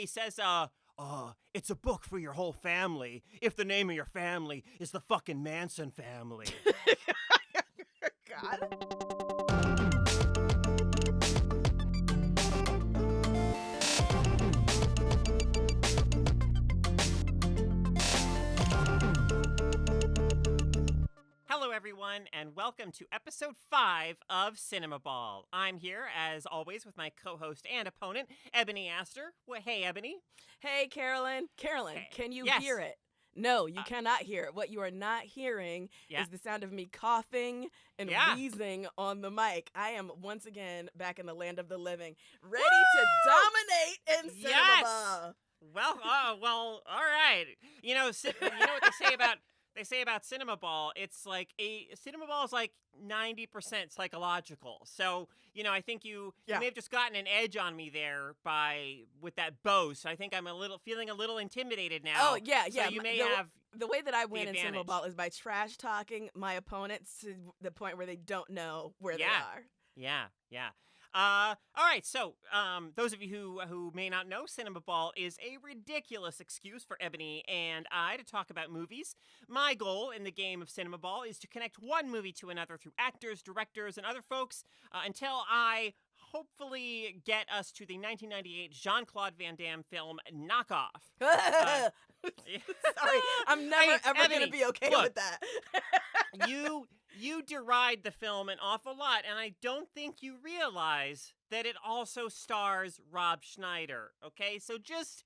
he says, it's a book for your whole family if the name of your family is the fucking Manson family. God. Hello, everyone, and welcome to episode 5 of Cinemaball. I'm here, as always, with my co-host and opponent, Ebony Aster. Well, hey, Ebony. Hey, Carolyn. Carolyn, Hey. can you Yes. hear it? No, you cannot hear it. What you are not hearing is the sound of me coughing and wheezing on the mic. I am once again back in the land of the living, ready to dominate in Cinemaball. Well, all right. You know what they say about Cinemaball? It's like Cinemaball is like 90% psychological. So, I think you may have just gotten an edge on me there with that boast. I think I'm feeling a little intimidated now. Oh, yeah. So you may have the way that I win in advantage. Cinemaball is by trash talking my opponents to the point where they don't know where they are. Yeah. All right, so those of you who may not know, Cinemaball is a ridiculous excuse for Ebony and I to talk about movies. My goal in the game of Cinemaball is to connect one movie to another through actors, directors, and other folks until I hopefully get us to the 1998 Jean-Claude Van Damme film Knockoff. Sorry, I'm never ever going to be okay with that. You deride the film an awful lot, and I don't think you realize that it also stars Rob Schneider, okay? So just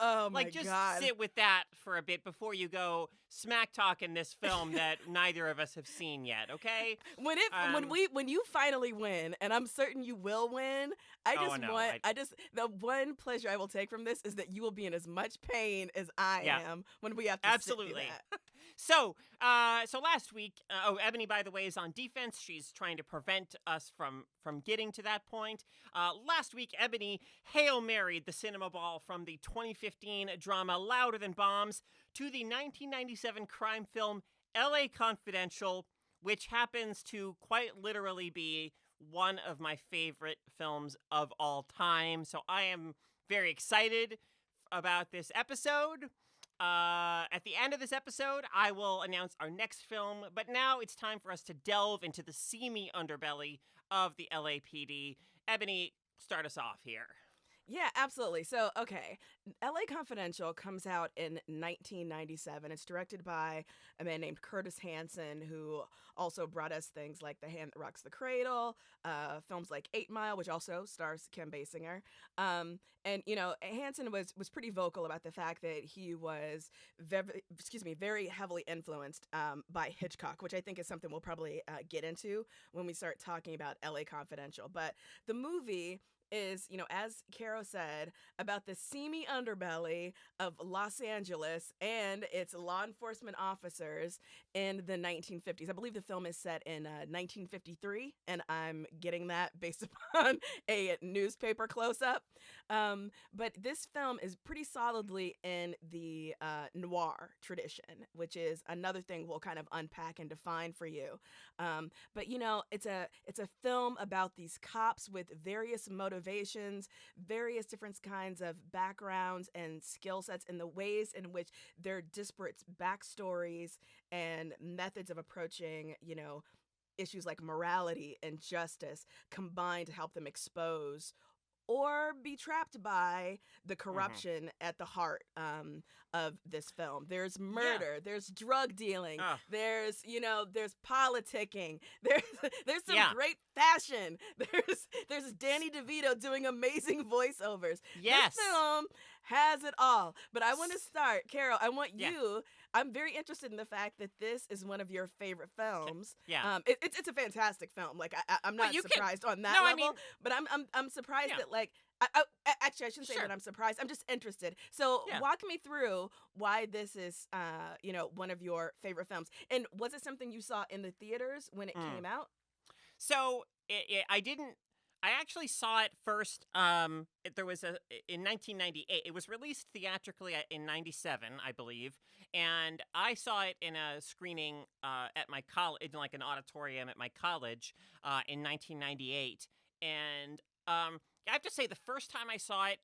sit with that for a bit before you go smack talking this film that neither of us have seen yet, okay? When you finally win, and I'm certain you will win, the one pleasure I will take from this is that you will be in as much pain as I am when we have to sit through that. So last week, Ebony, by the way, is on defense. She's trying to prevent us from getting to that point. Last week, Ebony Hail Married the Cinemaball from the 2015 drama Louder Than Bombs to the 1997 crime film L.A. Confidential, which happens to quite literally be one of my favorite films of all time. So I am very excited about this episode. At the end of this episode, I will announce our next film, but now it's time for us to delve into the seamy underbelly of the LAPD. Ebony, start us off here. Yeah, absolutely. So, okay, L.A. Confidential comes out in 1997. It's directed by a man named Curtis Hanson, who also brought us things like The Hand That Rocks the Cradle, films like 8 Mile, which also stars Kim Basinger. And, Hanson was pretty vocal about the fact that he was very heavily influenced by Hitchcock, which I think is something we'll probably get into when we start talking about L.A. Confidential. But the movie is, as Caro said, about the seamy underbelly of Los Angeles and its law enforcement officers in the 1950s. I believe the film is set in 1953, and I'm getting that based upon a newspaper close-up. But this film is pretty solidly in the noir tradition, which is another thing we'll kind of unpack and define for you. But it's a film about these cops with various motivations, various different kinds of backgrounds and skill sets, and the ways in which their disparate backstories and methods of approaching, issues like morality and justice combine to help them expose or be trapped by the corruption at the heart of this film. There's murder, there's drug dealing, there's politicking, there's some great fashion, there's Danny DeVito doing amazing voiceovers. Yes. This film has it all. But I want to start, Carol, I want you, I'm very interested in the fact that this is one of your favorite films. Yeah. It's a fantastic film. Like I'm not surprised on that level, but I'm surprised that actually I shouldn't say that I'm surprised. I'm just interested. So walk me through why this is one of your favorite films. And was it something you saw in the theaters when it came out? So I actually saw it first. There was in 1998. It was released theatrically in 97, I believe, and I saw it in a screening at my college, in like an auditorium at my college, in 1998. And I have to say, the first time I saw it,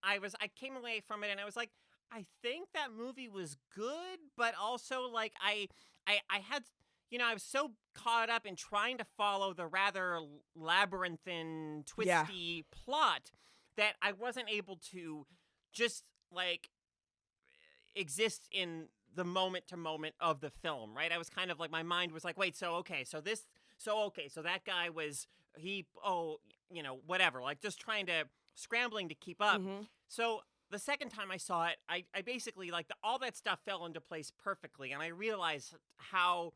I came away from it and I was like, I think that movie was good, but also like I had, I was so caught up in trying to follow the rather labyrinthine, Yeah. twisty plot that I wasn't able to just like exist in the moment to moment of the film, right? I was kind of like, my mind was like, wait, so that guy was, whatever, like just scrambling to keep up. Mm-hmm. So the second time I saw it, I basically, like, all that stuff fell into place perfectly, and I realized how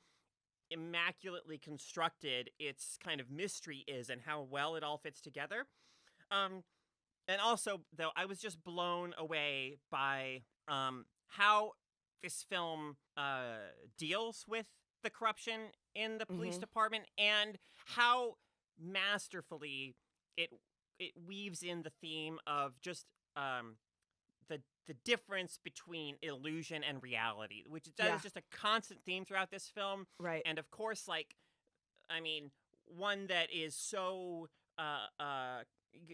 immaculately constructed its kind of mystery is and how well it all fits together. And also, though, I was just blown away by how this film deals with the corruption in the police Mm-hmm. department and how masterfully it weaves in the theme of just the difference between illusion and reality, which Yeah. is just a constant theme throughout this film. Right. And of course, like, I mean, one that is so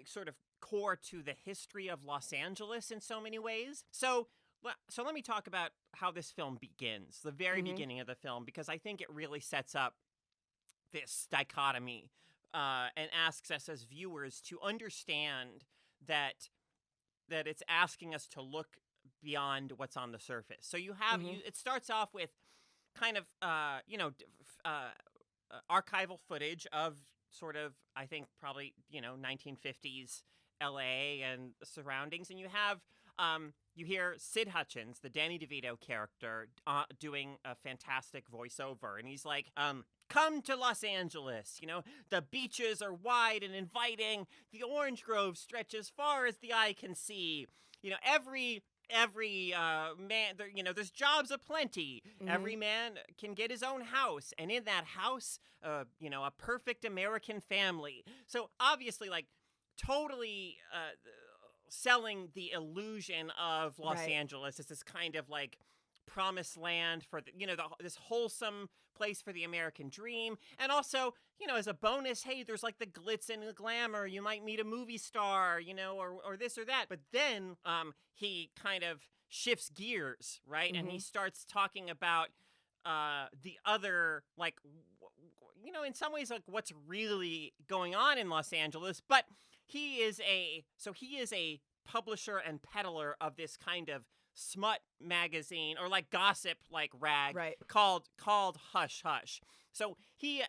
sort of core to the history of Los Angeles in so many ways. So let me talk about how this film begins, the very Mm-hmm. beginning of the film, because I think it really sets up this dichotomy and asks us as viewers to understand that it's asking us to look beyond what's on the surface. So you have Mm-hmm. it starts off with kind of archival footage of sort of, I think, probably 1950s LA and the surroundings, and you hear Sid Hutchins, the Danny DeVito character, doing a fantastic voiceover, and he's like, come to Los Angeles, the beaches are wide and inviting, the orange grove stretch as far as the eye can see, every man, there's jobs aplenty. Mm-hmm. Every man can get his own house, and in that house, a perfect American family. So obviously, like, totally selling the illusion of Los Right. Angeles as this kind of like promised land for this wholesome place for the American dream. And also, as a bonus, hey, there's like the glitz and the glamour. You might meet a movie star, or this or that. But then he kind of shifts gears, right? Mm-hmm. And he starts talking about the other, like, in some ways, like, what's really going on in Los Angeles. But he is a publisher and peddler of this kind of smut magazine, or like gossip, like rag, Right. called Hush Hush. So he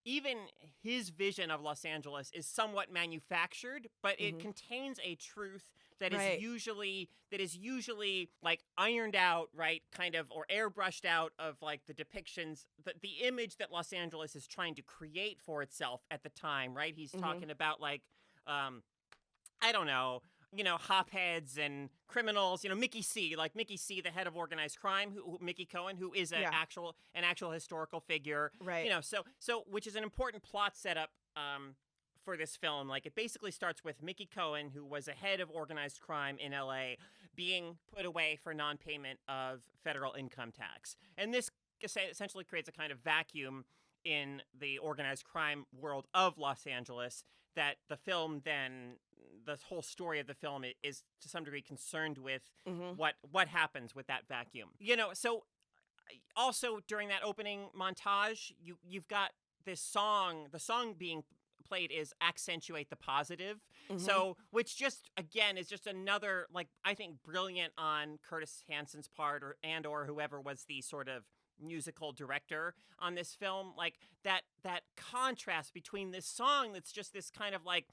even his vision of Los Angeles is somewhat manufactured, but it Mm-hmm. contains a truth that Right. is usually like ironed out, right, kind of, or airbrushed out of like the depictions, the image that Los Angeles is trying to create for itself at the time, right? He's Mm-hmm. talking about like I don't know, hopheads and criminals, Mickey C, the head of organized crime, Mickey Cohen, who is an Yeah. actual historical figure, Right. so which is an important plot setup for this film. Like, it basically starts with Mickey Cohen, who was a head of organized crime in LA, being put away for non-payment of federal income tax. And this essentially creates a kind of vacuum in the organized crime world of Los Angeles that the film then, the whole story of the film is to some degree concerned with Mm-hmm. what happens with that vacuum. So also during that opening montage, you've got this song. The song being played is Accentuate the Positive. Mm-hmm. So, which just, again, is just another, like, I think, brilliant on Curtis Hansen's part, or whoever was the sort of musical director on this film, like that contrast between this song that's just this kind of like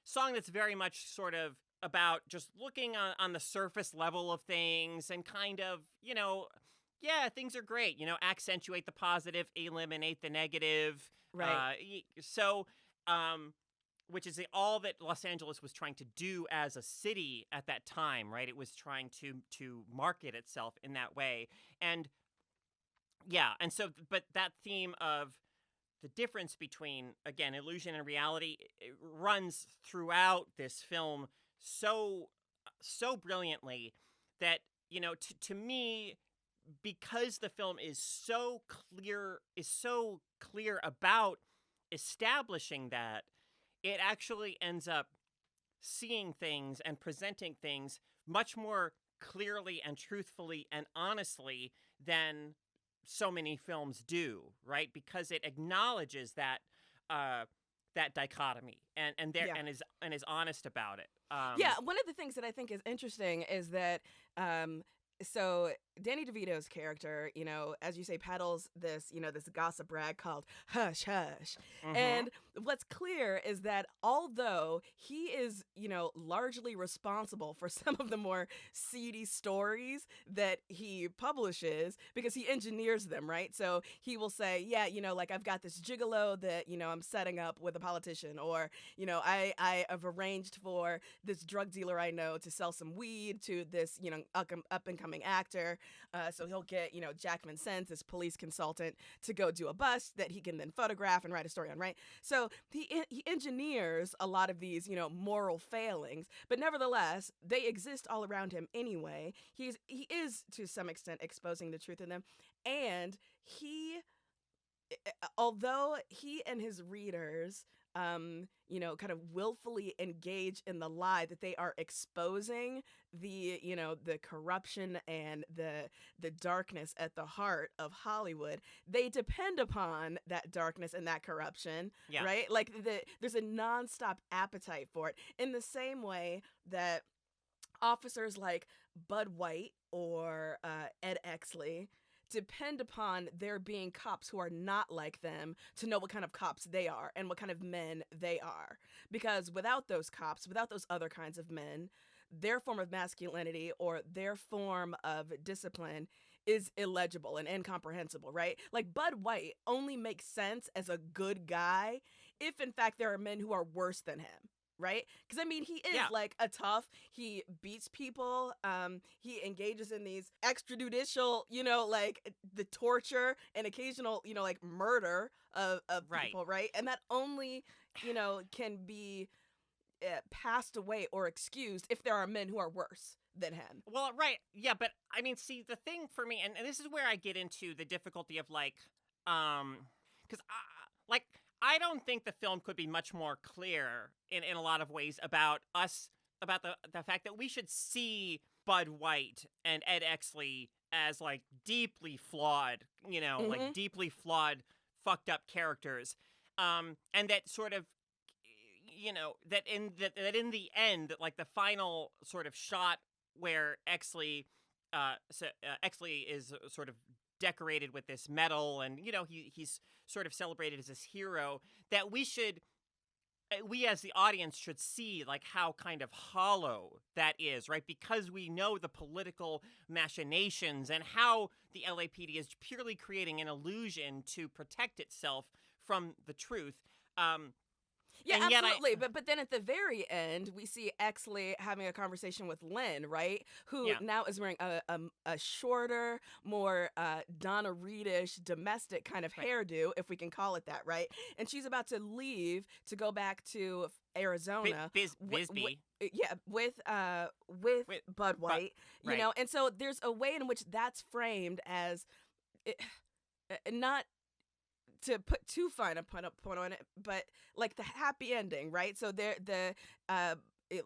song that's very much sort of about just looking on the surface level of things and kind of, yeah, things are great, accentuate the positive, eliminate the negative. Right. Which is all that Los Angeles was trying to do as a city at that time, right? It was trying to market itself in that way. And yeah, and so, but that theme of the difference between, again, illusion and reality, it runs throughout this film so brilliantly that, to me, because the film is so clear about establishing that, it actually ends up seeing things and presenting things much more clearly and truthfully and honestly than so many films do, right? Because it acknowledges that that dichotomy and is honest about it. Yeah, one of the things that I think is interesting is that so Danny DeVito's character, as you say, peddles this, this gossip rag called Hush Hush. Mhm. And what's clear is that although he is, largely responsible for some of the more seedy stories that he publishes because he engineers them, right? So he will say, yeah, like I've got this gigolo that, I'm setting up with a politician, or, I have arranged for this drug dealer I know to sell some weed to this, up and coming actor. So he'll get, Jack Vincent, this police consultant, to go do a bust that he can then photograph and write a story on, right? So he engineers a lot of these, moral failings, but nevertheless, they exist all around him anyway. He is, to some extent, exposing the truth in them. And although he and his readers kind of willfully engage in the lie that they are exposing the corruption and the darkness at the heart of Hollywood, they depend upon that darkness and that corruption, Yeah. right? Like there's a nonstop appetite for it, in the same way that officers like Bud White or Ed Exley depend upon there being cops who are not like them to know what kind of cops they are and what kind of men they are. Because without those cops, without those other kinds of men, their form of masculinity or their form of discipline is illegible and incomprehensible, right? Like Bud White only makes sense as a good guy if in fact there are men who are worse than him. Right? Because I mean, he is like a tough, he beats people, he engages in these extrajudicial, like the torture and occasional, like murder of Right. people, right? And that only, can be passed away or excused if there are men who are worse than him. Well, right. Yeah, but I mean, see, the thing for me, and this is where I get into the difficulty of like, because I don't think the film could be much more clear in a lot of ways about the fact that we should see Bud White and Ed Exley as like deeply flawed, like deeply flawed, fucked up characters, and that sort of, that in the end, like the final sort of shot where Exley is sort of decorated with this medal, and he's sort of celebrated as this hero, that we as the audience should see like how kind of hollow that is, right? Because we know the political machinations and how the LAPD is purely creating an illusion to protect itself from the truth. Yeah, and yet absolutely. But then at the very end, we see Exley having a conversation with Lynn, right? Who now is wearing a shorter, more Donna Reed-ish domestic kind of hairdo, if we can call it that, right? And she's about to leave to go back to Arizona. Bisbee. With Bud White, right. And so there's a way in which that's framed as not to put too fine a point on it, but like the happy ending, right? So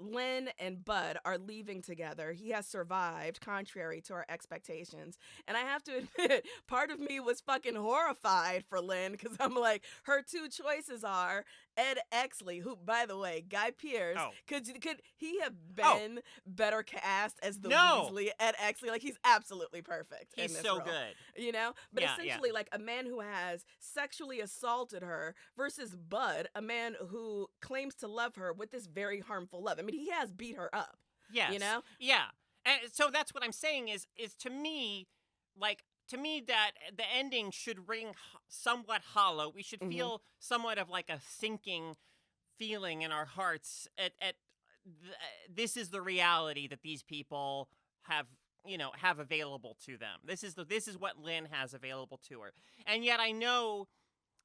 Lynn and Bud are leaving together. He has survived, contrary to our expectations. And I have to admit, part of me was fucking horrified for Lynn, because I'm like, her two choices are Ed Exley, who, by the way, Guy Pearce, could he have been better cast as the Weasley Ed Exley? Like, he's absolutely perfect. He's in this so role, good. But essentially, like a man who has sexually assaulted her versus Bud, a man who claims to love her with this very harmful love. I mean, he has beat her up. Yes. Yeah. And so that's what I'm saying is to me that the ending should ring somewhat hollow. We should feel somewhat of like a sinking feeling in our hearts at this is the reality that these people have available to them. This is what Lynn has available to her. And yet I know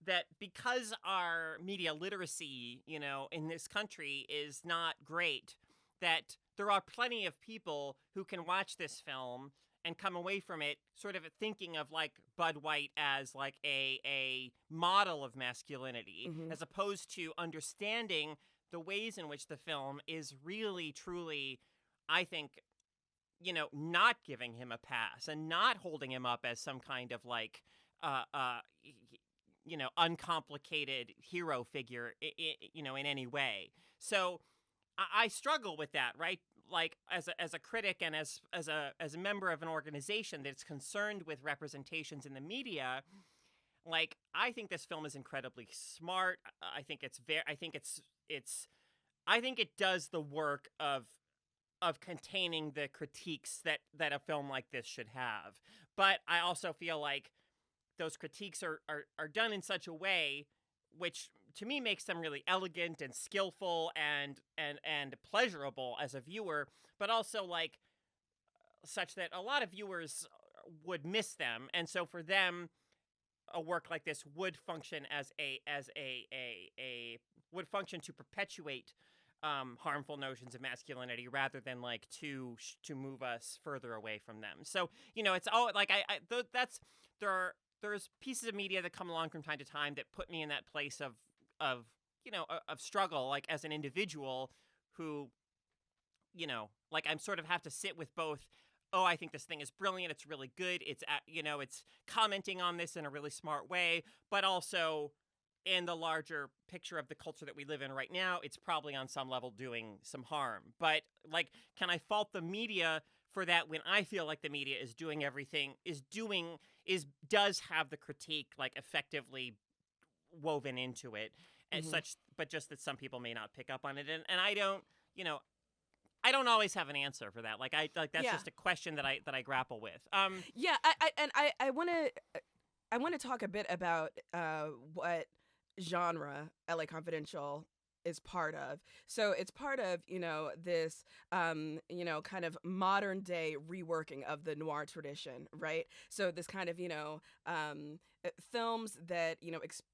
that because our media literacy, in this country is not great, that there are plenty of people who can watch this film and come away from it sort of thinking of like Bud White as like a model of masculinity, as opposed to understanding the ways in which the film is really, truly, I think, not giving him a pass and not holding him up as some kind of like, uncomplicated hero figure, in any way. So I struggle with that, right? Like as a critic and as a member of an organization that's concerned with representations in the media, like I think this film is incredibly smart. I think it does the work of containing the critiques that a film like this should have. But I also feel like those critiques are done in such a way which to me makes them really elegant and skillful and pleasurable as a viewer, but also like such that a lot of viewers would miss them. And so for them, a work like this would function would function to perpetuate harmful notions of masculinity rather than like to move us further away from them. So it's all like there's pieces of media that come along from time to time that put me in that place of struggle, like as an individual who like I'm sort of have to sit with both. Oh, I think this thing is brilliant. It's really good. It's it's commenting on this in a really smart way, but also in the larger picture of the culture that we live in right now, it's probably on some level doing some harm. But like, can I fault the media for that when I feel like the media is doing everything, does have the critique like effectively woven into it and such, but just that some people may not pick up on it. And I don't, I don't always have an answer for that. Like that's just a question that I grapple with. Yeah, I want to talk a bit about what genre LA Confidential is part of. So it's part of, this, kind of modern day reworking of the noir tradition, right? So this kind of, films that,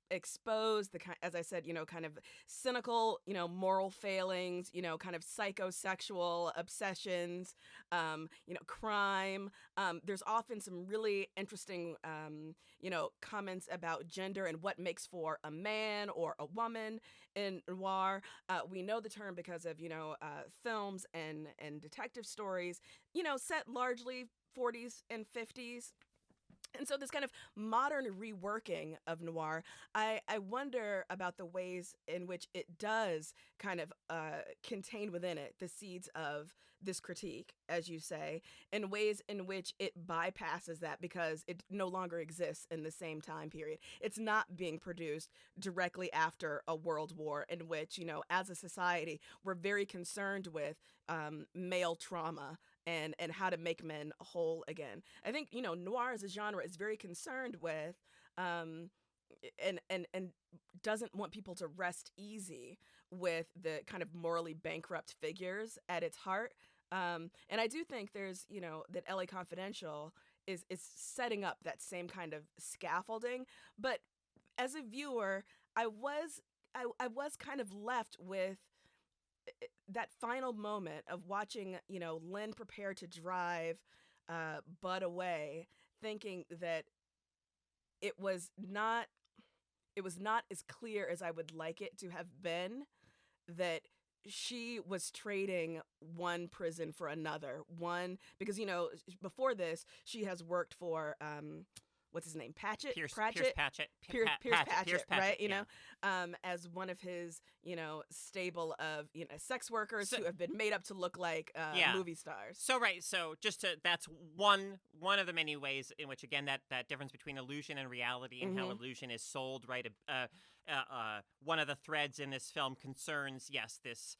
expose the kind, as I said, kind of cynical, moral failings, kind of psychosexual obsessions, crime. There's often some really interesting, comments about gender and what makes for a man or a woman in noir. We know the term because of, films and detective stories, set largely 40s and 50s. And so this kind of modern reworking of noir, I wonder about the ways in which it does kind of contain within it the seeds of this critique, as you say, and ways in which it bypasses that because it no longer exists in the same time period. It's not being produced directly after a world war in which, as a society, we're very concerned with male trauma and how to make men whole again. I think, noir as a genre is very concerned with and doesn't want people to rest easy with the kind of morally bankrupt figures at its heart. And I do think there's, that LA Confidential is setting up that same kind of scaffolding. But as a viewer, I was kind of left with that final moment of watching, Lynn prepare to drive Bud away, thinking that it was not as clear as I would like it to have been that she was trading one prison for another. Because, before this, she has worked for what's his name? Pierce Patchett, right? Yeah. As one of his, stable of, sex workers who have been made up to look like movie stars. So right, so that's one of the many ways in which, again, that difference between illusion and reality and how illusion is sold, right? One of the threads in this film concerns, yes, this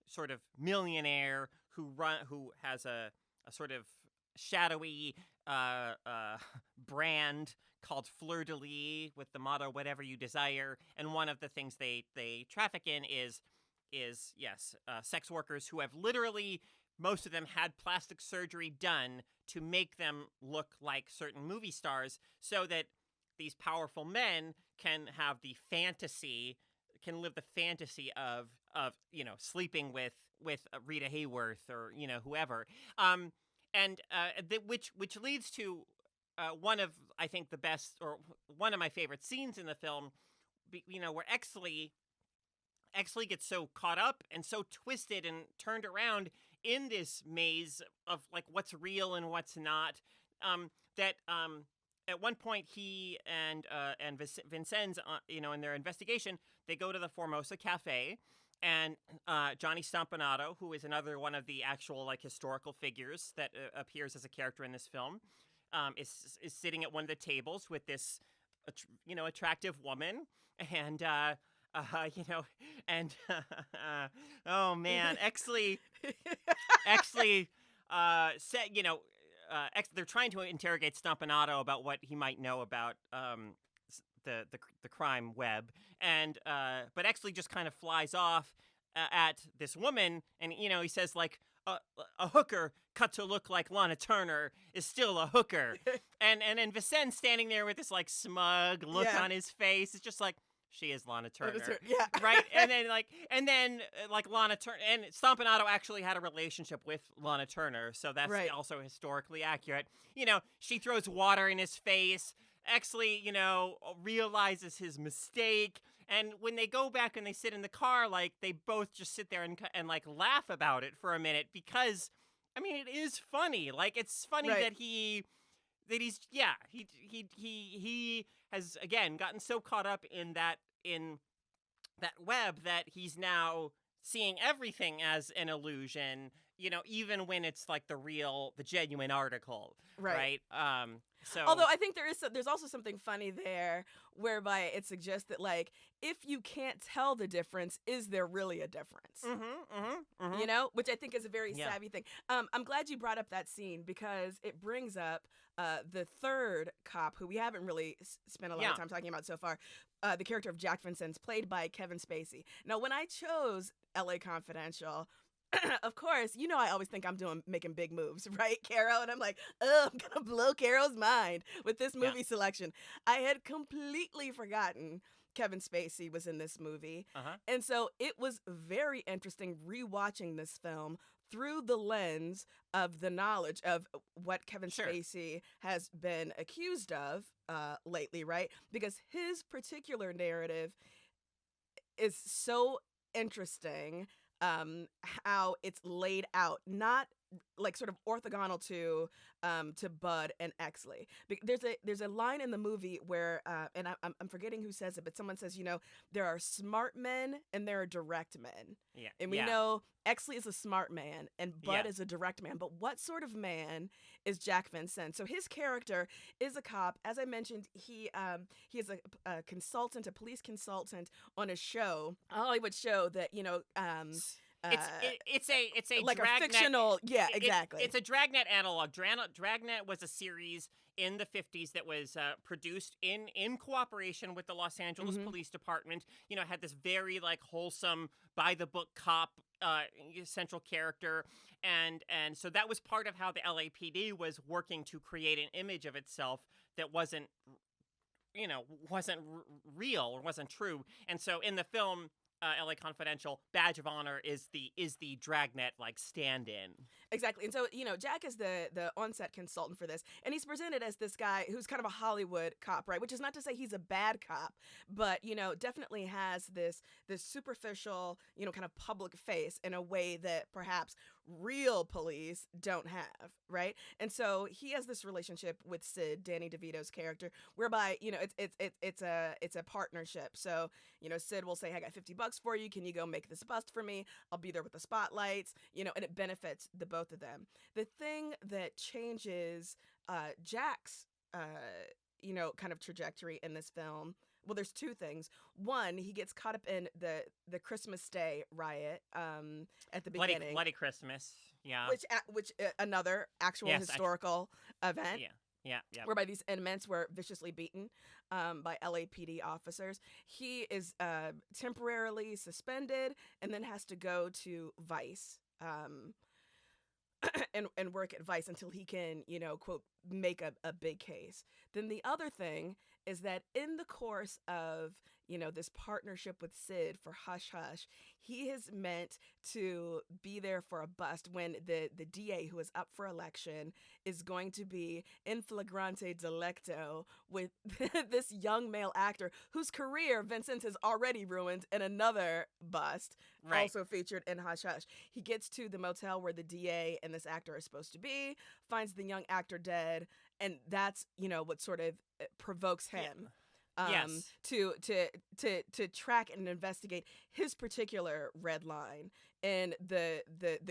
sort of millionaire who has a sort of shadowy brand called Fleur de Lis with the motto "Whatever you desire," and one of the things they traffic in is sex workers who have literally, most of them had plastic surgery done to make them look like certain movie stars, so that these powerful men can live the fantasy of sleeping with Rita Hayworth or whoever. Which leads to one of, I think, the best, or one of my favorite scenes in the film, where Exley Exley gets so caught up and so twisted and turned around in this maze of like what's real and what's not, that at one point he and Vincennes, in their investigation, they go to the Formosa Cafe, and Johnny Stompanato, who is another one of the actual like historical figures that appears as a character in this film, is sitting at one of the tables with this attractive woman, and oh man, Exley said, they're trying to interrogate Stompanato about what he might know about the crime web, and but Exley just kind of flies off at this woman, and he says like a hooker cut to look like Lana Turner is still a hooker, and then Vincennes standing there with this like smug look on his face is just like, she is Lana Turner, right? And then Lana Turner and Stompanato actually had a relationship with Lana Turner, so that's also historically accurate. She throws water in his face. Exley, realizes his mistake, and when they go back and they sit in the car, like they both just sit there and like laugh about it for a minute, because I mean it is funny. Like it's funny that he has again gotten so caught up in that web that he's now seeing everything as an illusion, even when it's like the genuine article, right? So although I think there's also something funny there, whereby it suggests that like if you can't tell the difference, is there really a difference? Which I think is a very savvy thing. I'm glad you brought up that scene, because it brings up the third cop, who we haven't really spent a lot of time talking about so far, the character of Jack Vincennes, played by Kevin Spacey. Now, when I chose L.A. Confidential, of course, I always think I'm making big moves, right, Carol? And I'm like, oh, I'm going to blow Carol's mind with this movie selection. I had completely forgotten Kevin Spacey was in this movie. And so it was very interesting rewatching this film through the lens of the knowledge of what Kevin Spacey has been accused of lately, right? Because his particular narrative is so interesting, how it's laid out, not like sort of orthogonal to Bud and Exley. There's a line in the movie where and I'm forgetting who says it, but someone says, there are smart men and there are direct men. Yeah. And we know Exley is a smart man and Bud is a direct man. But what sort of man is Jack Vincennes? So his character is a cop. As I mentioned, he is a consultant, a police consultant on a show, a Hollywood show that it's a like Dragnet, a fictional, exactly. It's a Dragnet analog. Dragnet was a series in the 50s that was produced in cooperation with the Los Angeles Police Department. Had this very like wholesome, by the book cop central character, and so that was part of how the LAPD was working to create an image of itself that wasn't real or wasn't true. And so in the film LA Confidential, Badge of Honor is the Dragnet like stand-in. Exactly. And so, Jack is the on-set consultant for this, and he's presented as this guy who's kind of a Hollywood cop, right? Which is not to say he's a bad cop, but, definitely has this superficial, kind of public face in a way that perhaps real police don't have, right? And so he has this relationship with Sid, Danny DeVito's character, whereby, it's a partnership. So, Sid will say, hey, I got $50 for you. Can you go make this bust for me? I'll be there with the spotlights, and it benefits the both of them. The thing that changes Jack's, kind of trajectory in this film, well, there's two things. One, he gets caught up in the Christmas Day riot at the beginning. Bloody Christmas, yeah. Which another actual historical event. Yeah. Whereby these inmates were viciously beaten by LAPD officers. He is temporarily suspended and then has to go to Vice and work at Vice until he can, quote, make a big case. Then the other thing is that in the course of, this partnership with Sid for Hush Hush, he has meant to be there for a bust when the DA who is up for election is going to be in flagrante delicto with this young male actor whose career Vincent has already ruined in another bust, also featured in Hush Hush. He gets to the motel where the DA and this actor are supposed to be, finds the young actor dead, and that's, what sort of provokes him. To track and investigate his particular red line in the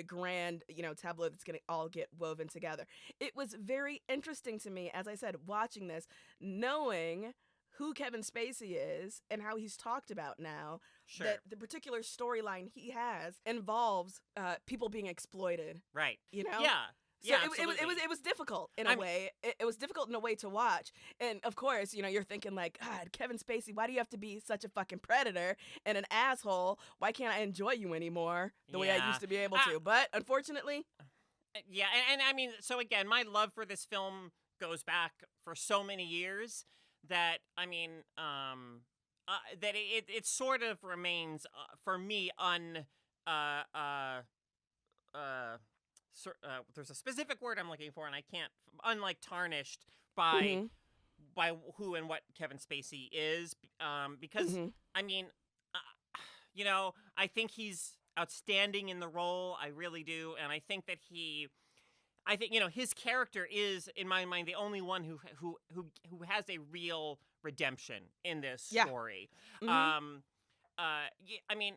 grand, tableau that's going to all get woven together. It was very interesting to me, as I said, watching this, knowing who Kevin Spacey is and how he's talked about now, that the particular storyline he has involves people being exploited. Right. Yeah. So it was difficult in a way. It was difficult in a way to watch. And of course, you're thinking like, God, Kevin Spacey, why do you have to be such a fucking predator and an asshole? Why can't I enjoy you anymore the way I used to be able to? But unfortunately. Yeah. And I mean, so again, my love for this film goes back for so many years that, I mean, that it sort of remains for me there's a specific word I'm looking for, and I can't. Unlike tarnished by who and what Kevin Spacey is, because I mean, I think he's outstanding in the role. I really do, and I think that his character is, in my mind, the only one who has a real redemption in this story. I mean,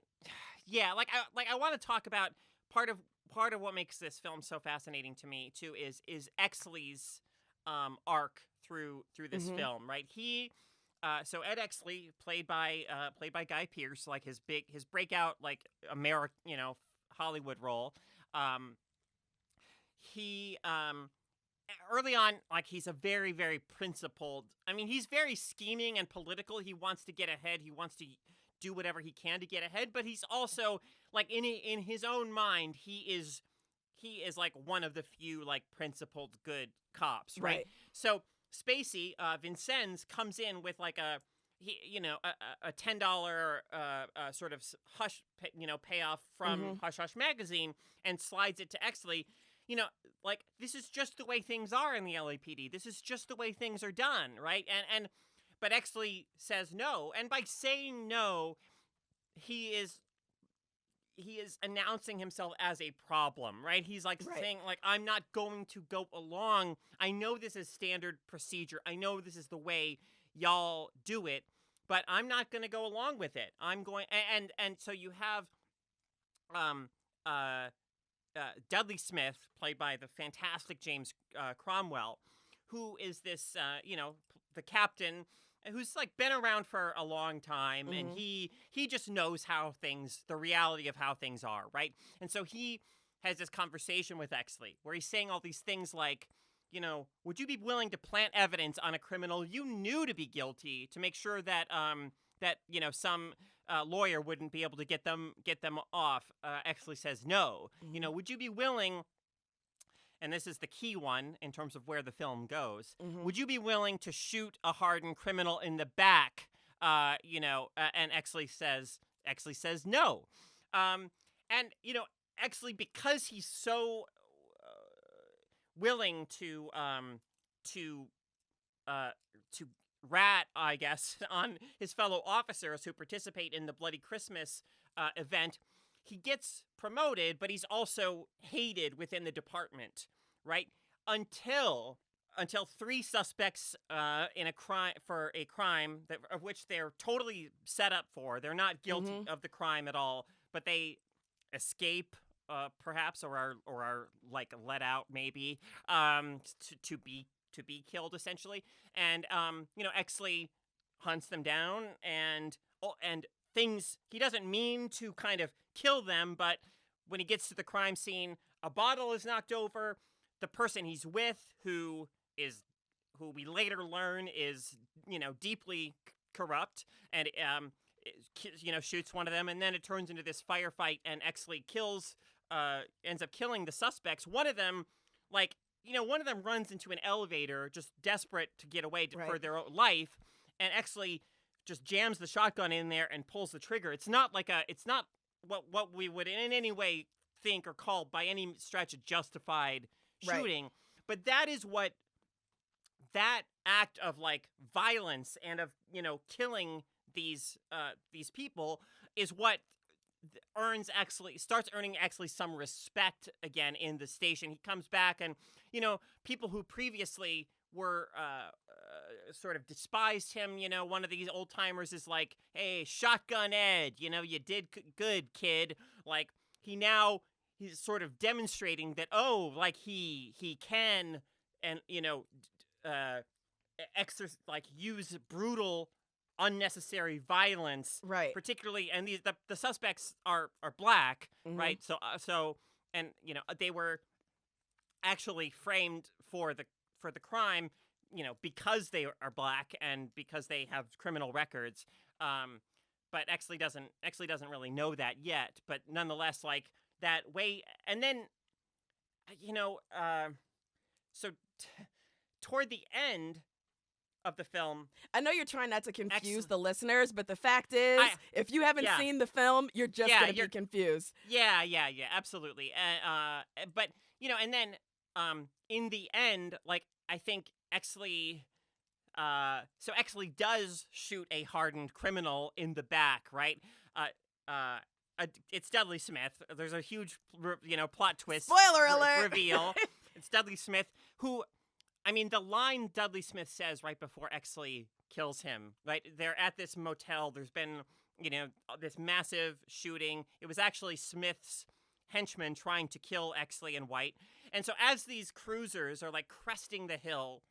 I want to talk about part of what makes this film so fascinating to me too is Exley's arc through this film, right? So Ed Exley, played by Guy Pearce, like his breakout Hollywood role. He early on, he's a very, very principled. I mean, he's very scheming and political. He wants to get ahead. He wants to do whatever he can to get ahead, but he's also in his own mind, he is like one of the few principled good cops, right? So Spacey, Vincennes, comes in with a $10 sort of hush payoff from Hush Hush magazine and slides it to Exley. This is just the way things are in the LAPD. This is just the way things are done, right? But Exley says no, and by saying no, he is announcing himself as a problem, right? He's saying I'm not going to go along. I know this is standard procedure. I know this is the way y'all do it, but I'm not going to go along with it. I'm going and so you have Dudley Smith, played by the fantastic James Cromwell, who is this the captain who's been around for a long time, and he just knows the reality of how things are, right? And so he has this conversation with Exley where he's saying all these things like, would you be willing to plant evidence on a criminal you knew to be guilty to make sure that some lawyer wouldn't be able to get them off? Exley says no. Would you be willing? And this is the key one in terms of where the film goes. Would you be willing to shoot a hardened criminal in the back? And Exley says no. Exley, because he's so willing to rat, I guess, on his fellow officers who participate in the Bloody Christmas event, he gets promoted, but he's also hated within the department, right? Until 3 suspects in a crime of which they're totally set up for. They're not guilty of the crime at all, but they escape, perhaps, or are let out maybe to be killed essentially. And Exley hunts them down and things. He doesn't mean to kind of kill them, but when he gets to the crime scene, a bottle is knocked over. The person he's with, who we later learn is deeply corrupt, and shoots one of them, and then it turns into this firefight, and Exley ends up killing the suspects. One of them runs into an elevator, just desperate to get away for their own life, and Exley just jams the shotgun in there and pulls the trigger. It's not what we would in any way think or call by any stretch a justified shooting, Right. but that is what that act of like violence and of killing these people is what starts earning Exley some respect again in the station. He comes back, and people who previously were sort of despised him. One of these old timers is like, "Hey, Shotgun Ed, you did good, kid." Like he's sort of demonstrating that like he can and use brutal, unnecessary violence, Right. particularly, and the suspects are black, Mhm. right? So and they were actually framed for the crime, because they are black and because they have criminal records. But Exley doesn't really know that yet. But nonetheless, like that way, and then so toward the end of the film, I know you're trying not to confuse Excellent. the listeners, but the fact is, if you haven't yeah. seen the film, you're just Yeah, going to be confused. Yeah, absolutely. But and then in the end, like I think Exley, so Exley does shoot a hardened criminal in the back, right? It's Dudley Smith. There's a huge, plot twist. Spoiler alert! Reveal. It's Dudley Smith who. I mean, the line Dudley Smith says right before Exley kills him, right? They're at this motel. There's been, this massive shooting. It was actually Smith's henchmen trying to kill Exley and White. And so as these cruisers are, like, cresting the hill,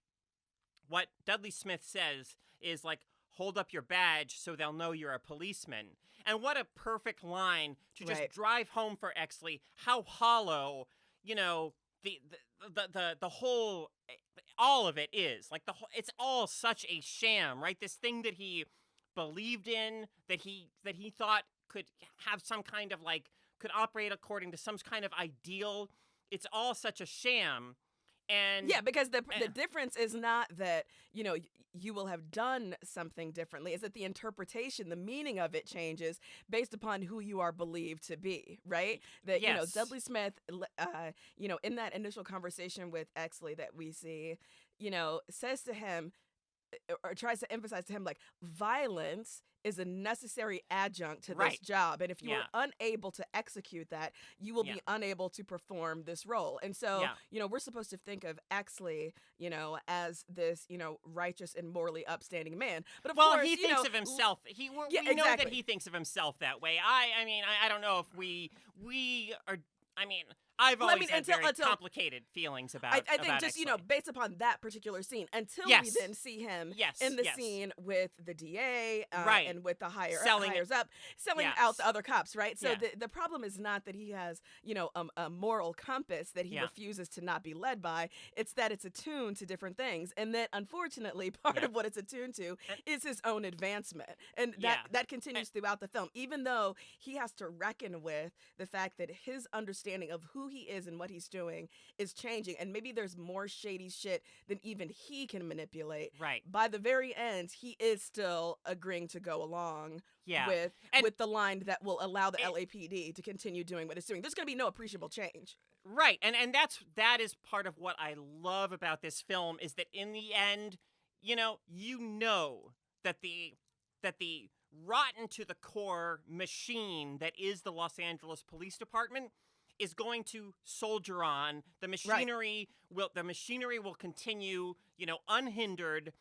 what Dudley Smith says is, like, hold up your badge so they'll know you're a policeman. And what a perfect line to just Right. drive home for Exley how hollow, the whole, all of it is like it's all such a sham, right? This thing that he believed in, that he thought could have some kind of could operate according to some kind of ideal. It's all such a sham. And yeah, because the difference is not that, you will have done something differently. It's that the interpretation, the meaning of it changes based upon who you are believed to be, right? That, yes. Dudley Smith, in that initial conversation with Exley that we see, says to him, or tries to emphasize to him, like, violence is a necessary adjunct to this Right. job. And if you Yeah. are unable to execute that, you will Yeah. be unable to perform this role. And so, Yeah. we're supposed to think of Exley, as this, righteous and morally upstanding man. But of course, he thinks of himself. We know that exactly. he thinks of himself that way. I mean, I don't know if we are. I mean, I've always had very complicated feelings about. I think about just Exley. Based upon that particular scene, until Yes. we then see him Yes, in the yes. scene with the DA, Right. and with the hires up, selling Yes. out the other cops, right? So Yeah. the problem is not that he has, a moral compass that he Yeah. refuses to not be led by. It's that it's attuned to different things, and that unfortunately part Yeah. of what it's attuned to is his own advancement, and Yeah. that continues throughout the film, even though he has to reckon with the fact that his understanding of who he is and what he's doing is changing, and maybe there's more shady shit than even he can manipulate. Right. By the very end, he is still agreeing to go along Yeah. with the line that will allow the LAPD to continue doing what it's doing. There's going to be no appreciable change. Right. And that is part of what I love about this film is that in the end, that the rotten to the core machine that is the Los Angeles Police Department is going to soldier on. The machinery will continue, unhindered.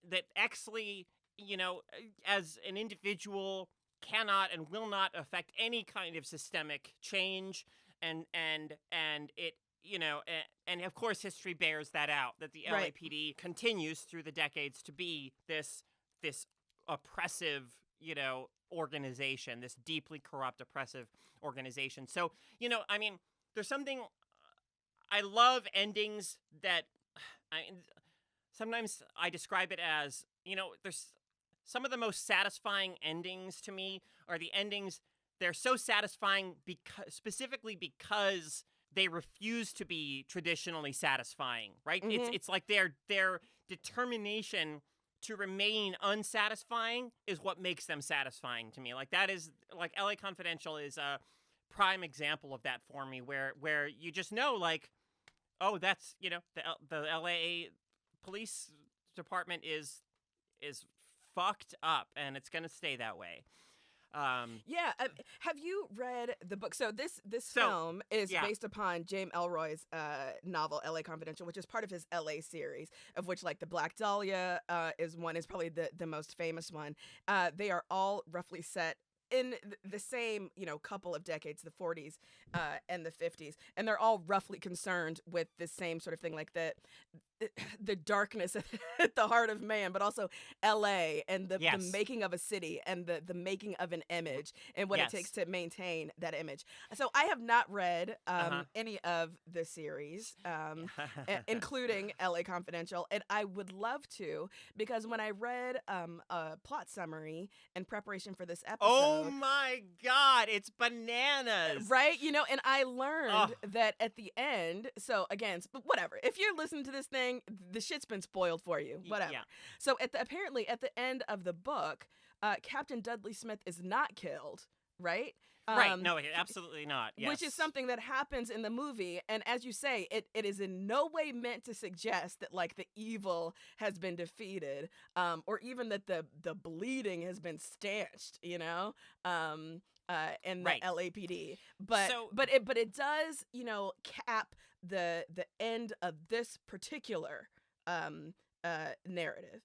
That Exley, as an individual, cannot and will not affect any kind of systemic change, and it, and of course history bears that out, that the Right. LAPD continues through the decades to be this oppressive, organization, this deeply corrupt, oppressive organization. So, I mean, there's something, I love endings that, sometimes I describe it as, there's some of the most satisfying endings to me are the endings, they're so satisfying specifically because they refuse to be traditionally satisfying, right? Mhm. It's like their determination to remain unsatisfying is what makes them satisfying to me. Like that is like LA Confidential is a prime example of that for me, where you just know like, oh, that's the LA police department is fucked up and it's gonna stay that way. Have you read the book? So this film is based upon James Ellroy's novel LA Confidential, which is part of his LA series, of which like the Black Dahlia is probably the most famous one. They are all roughly set in the same, couple of decades, the 40s and the 50s, and they're all roughly concerned with the same sort of thing, like the darkness at the heart of man, but also LA and the making of a city and the making of an image and what it takes to maintain that image. So I have not read any of the series, including LA Confidential, and I would love to, because when I read a plot summary in preparation for this episode, oh my God, it's bananas, right? And I learned that at the end, so again, but whatever, if you're listening to this thing, the shit's been spoiled for you, whatever. So apparently at the end of the book, Captain Dudley Smith is not killed, right? Right, no, absolutely not. Yes. Which is something that happens in the movie, and as you say, it is in no way meant to suggest that like the evil has been defeated, or even that the bleeding has been stanched, in the LAPD. But it does, cap the end of this particular narrative.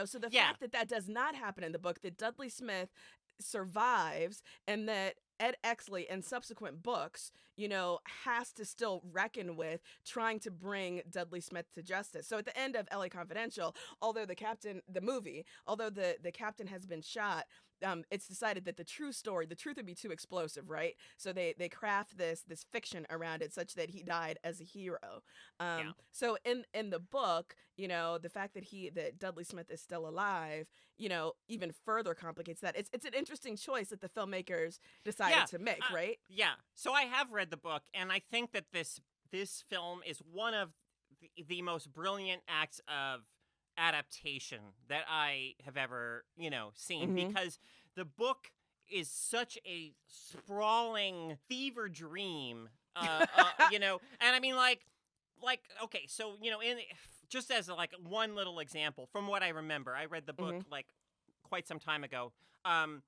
So the fact that does not happen in the book, that Dudley Smith survives, and that Ed Exley in subsequent books, has to still reckon with trying to bring Dudley Smith to justice. So at the end of LA Confidential, although the captain has been shot, it's decided that the truth would be too explosive, right? So they craft this fiction around it such that he died as a hero. So in the book, the fact that Dudley Smith is still alive, even further complicates that. It's an interesting choice that the filmmakers decided to make, right? So I have read the book, and I think that this film is one of the most brilliant acts of adaptation that I have ever, seen, because the book is such a sprawling fever dream, and I mean, like, okay, so, just as like one little example from what I remember, I read the book like quite some time ago. In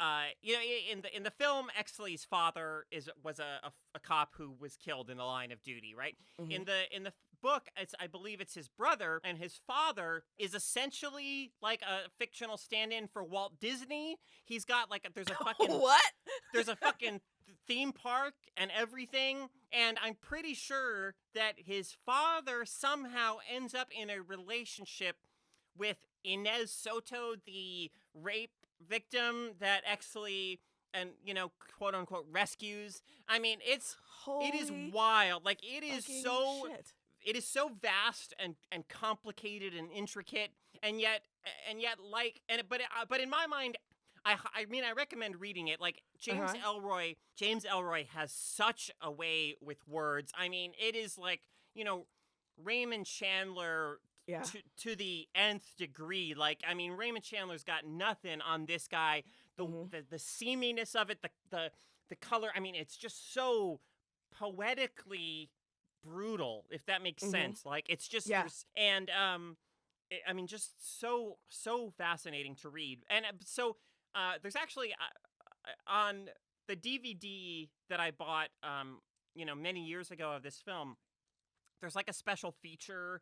the film, Exley's father was a cop who was killed in the line of duty, right? In the book, I believe it's his brother, and his father is essentially like a fictional stand-in for Walt Disney. He's got like there's a fucking what? There's a fucking theme park and everything, and I'm pretty sure that his father somehow ends up in a relationship with Inez Soto, the rape victim that Exley and quote unquote rescues. I mean, it is wild. Like it is so vast and complicated and intricate, and yet but in my mind, I mean, I recommend reading it. Like James Ellroy has such a way with words. I mean, it is like, Raymond Chandler to the nth degree. Like, I mean, Raymond Chandler's got nothing on this guy. The seaminess of it, the color. I mean, it's just so poetically brutal, if that makes sense. Like, it's just and I mean, just so fascinating to read. And so there's actually on the DVD that I bought many years ago of this film, there's like a special feature,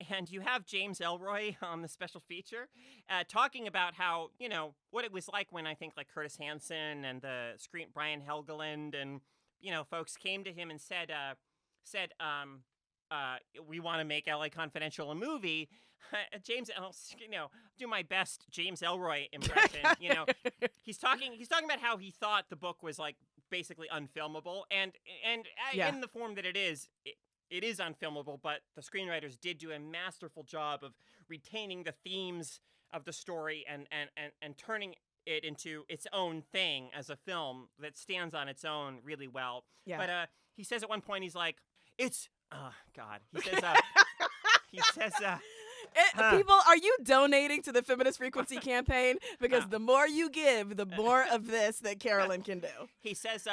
and you have James Ellroy on the special feature talking about how, what it was like when I think like Curtis Hanson and the Brian Helgeland and, folks came to him and said, we want to make LA Confidential a movie. James, do my best James Ellroy impression. He's talking about how he thought the book was like basically unfilmable, and in the form that it is unfilmable. But the screenwriters did do a masterful job of retaining the themes of the story and turning it into its own thing as a film that stands on its own really well. Yeah. But he says at one point, he's like, "It's oh God," he says. People, are you donating to the Feminist Frequency campaign? Because the more you give, the more of this that Carolyn can do. He says,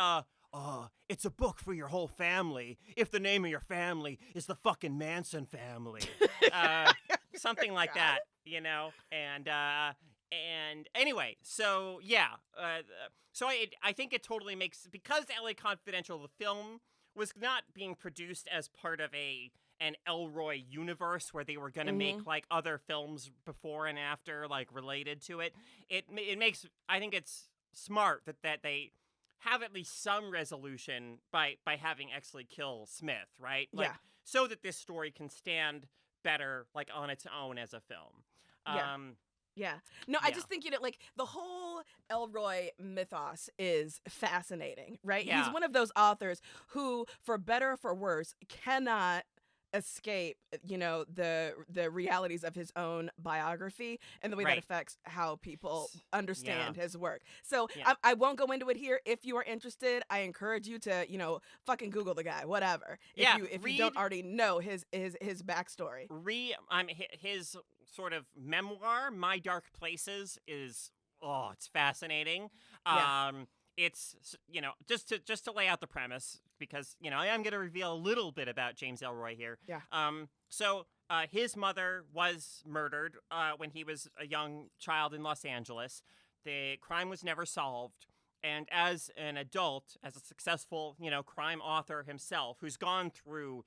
it's a book for your whole family if the name of your family is the fucking Manson family. Something like that, you know? And anyway, so yeah. So I think it totally makes, because LA Confidential, the film, was not being produced as part of an Elroy universe where they were going to make like other films before and after, like related to it. It makes, I think it's smart that they have at least some resolution by having Exley kill Smith, right? Like, so that this story can stand better like on its own as a film. Yeah. No, I just think, like, the whole Elroy mythos is fascinating, right? Yeah. He's one of those authors who, for better or for worse, cannot escape, the realities of his own biography and the way that affects how people understand his work. So I won't go into it here. If you are interested, I encourage you to, fucking Google the guy, whatever. If you don't already know his backstory. His sort of memoir, My Dark Places, is it's fascinating. It's, just to lay out the premise, because, I am going to reveal a little bit about James Elroy here. Yeah. So his mother was murdered when he was a young child in Los Angeles. The crime was never solved. And as an adult, as a successful, crime author himself, who's gone through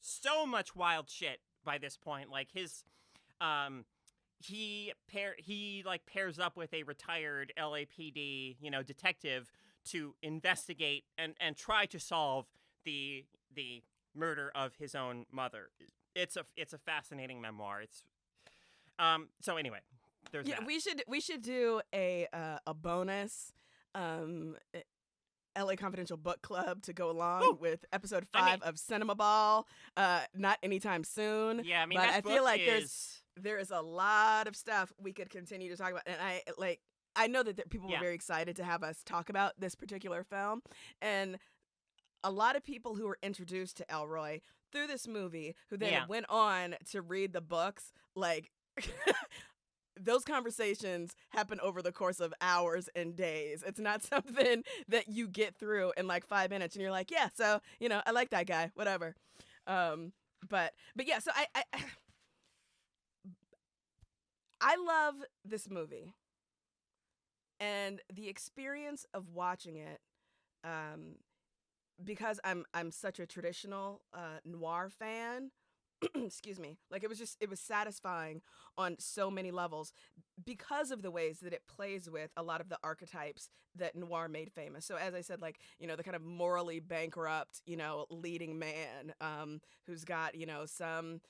so much wild shit by this point, like his... He pairs up with a retired LAPD, detective to investigate and try to solve the murder of his own mother. It's a fascinating memoir. It's so anyway, there's that. We should do a bonus LA Confidential book club to go along with episode 5 of Cinemaball. Not anytime soon. Yeah, I mean, but that I book feel like is... there is a lot of stuff we could continue to talk about, and I know that people were very excited to have us talk about this particular film, and a lot of people who were introduced to Elroy through this movie, who then went on to read the books, like. Those conversations happen over the course of hours and days. It's not something that you get through in like 5 minutes and you're like, yeah, so, I like that guy, whatever. But yeah, so I love this movie, and the experience of watching it, because I'm such a traditional noir fan. Excuse me. Like, it was satisfying on so many levels because of the ways that it plays with a lot of the archetypes that noir made famous. So as I said, like, the kind of morally bankrupt, leading man, who's got, some,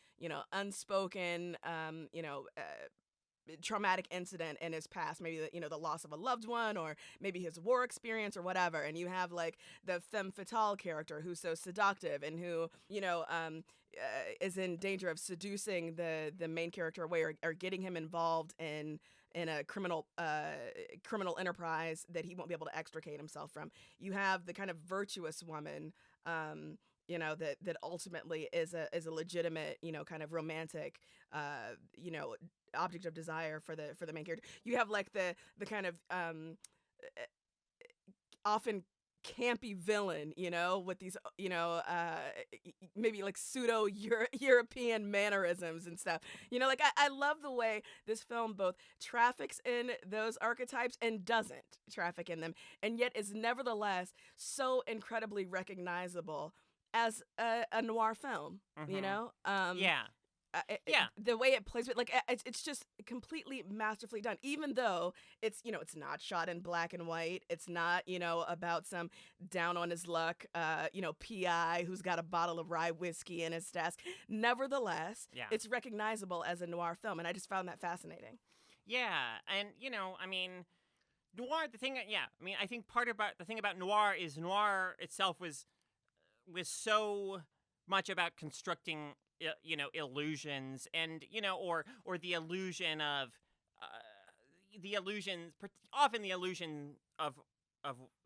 unspoken, traumatic incident in his past, maybe the loss of a loved one, or maybe his war experience or whatever. And you have like the femme fatale character who's so seductive and who is in danger of seducing the main character away, or getting him involved in a criminal enterprise that he won't be able to extricate himself from. You have the kind of virtuous woman, that ultimately is a legitimate, kind of romantic, object of desire for the main character. You have like the kind of often campy villain, with these, maybe like pseudo European mannerisms and stuff. Like I love the way this film both traffics in those archetypes and doesn't traffic in them, and yet is nevertheless so incredibly recognizable as a noir film. The way it plays with, like, it's just completely masterfully done, even though it's it's not shot in black and white. It's not about some down on his luck PI who's got a bottle of rye whiskey in his desk. Nevertheless, it's recognizable as a noir film, and I just found that fascinating. And noir, I think part about the thing about noir is noir itself was so much about constructing illusions, and or the illusion of often the illusion of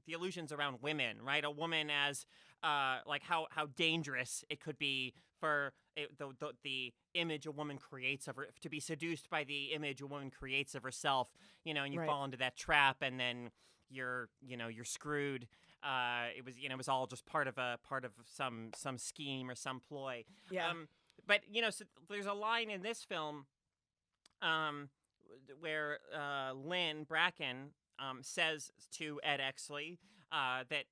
the illusions around women, right? A woman as like how dangerous it could be the image a woman creates of her, to be seduced by the image a woman creates of herself, and you Right. fall into that trap, and then you're screwed. It was all just part of some scheme or some ploy. Yeah. But so there's a line in this film, where Lynn Bracken says to Ed Exley that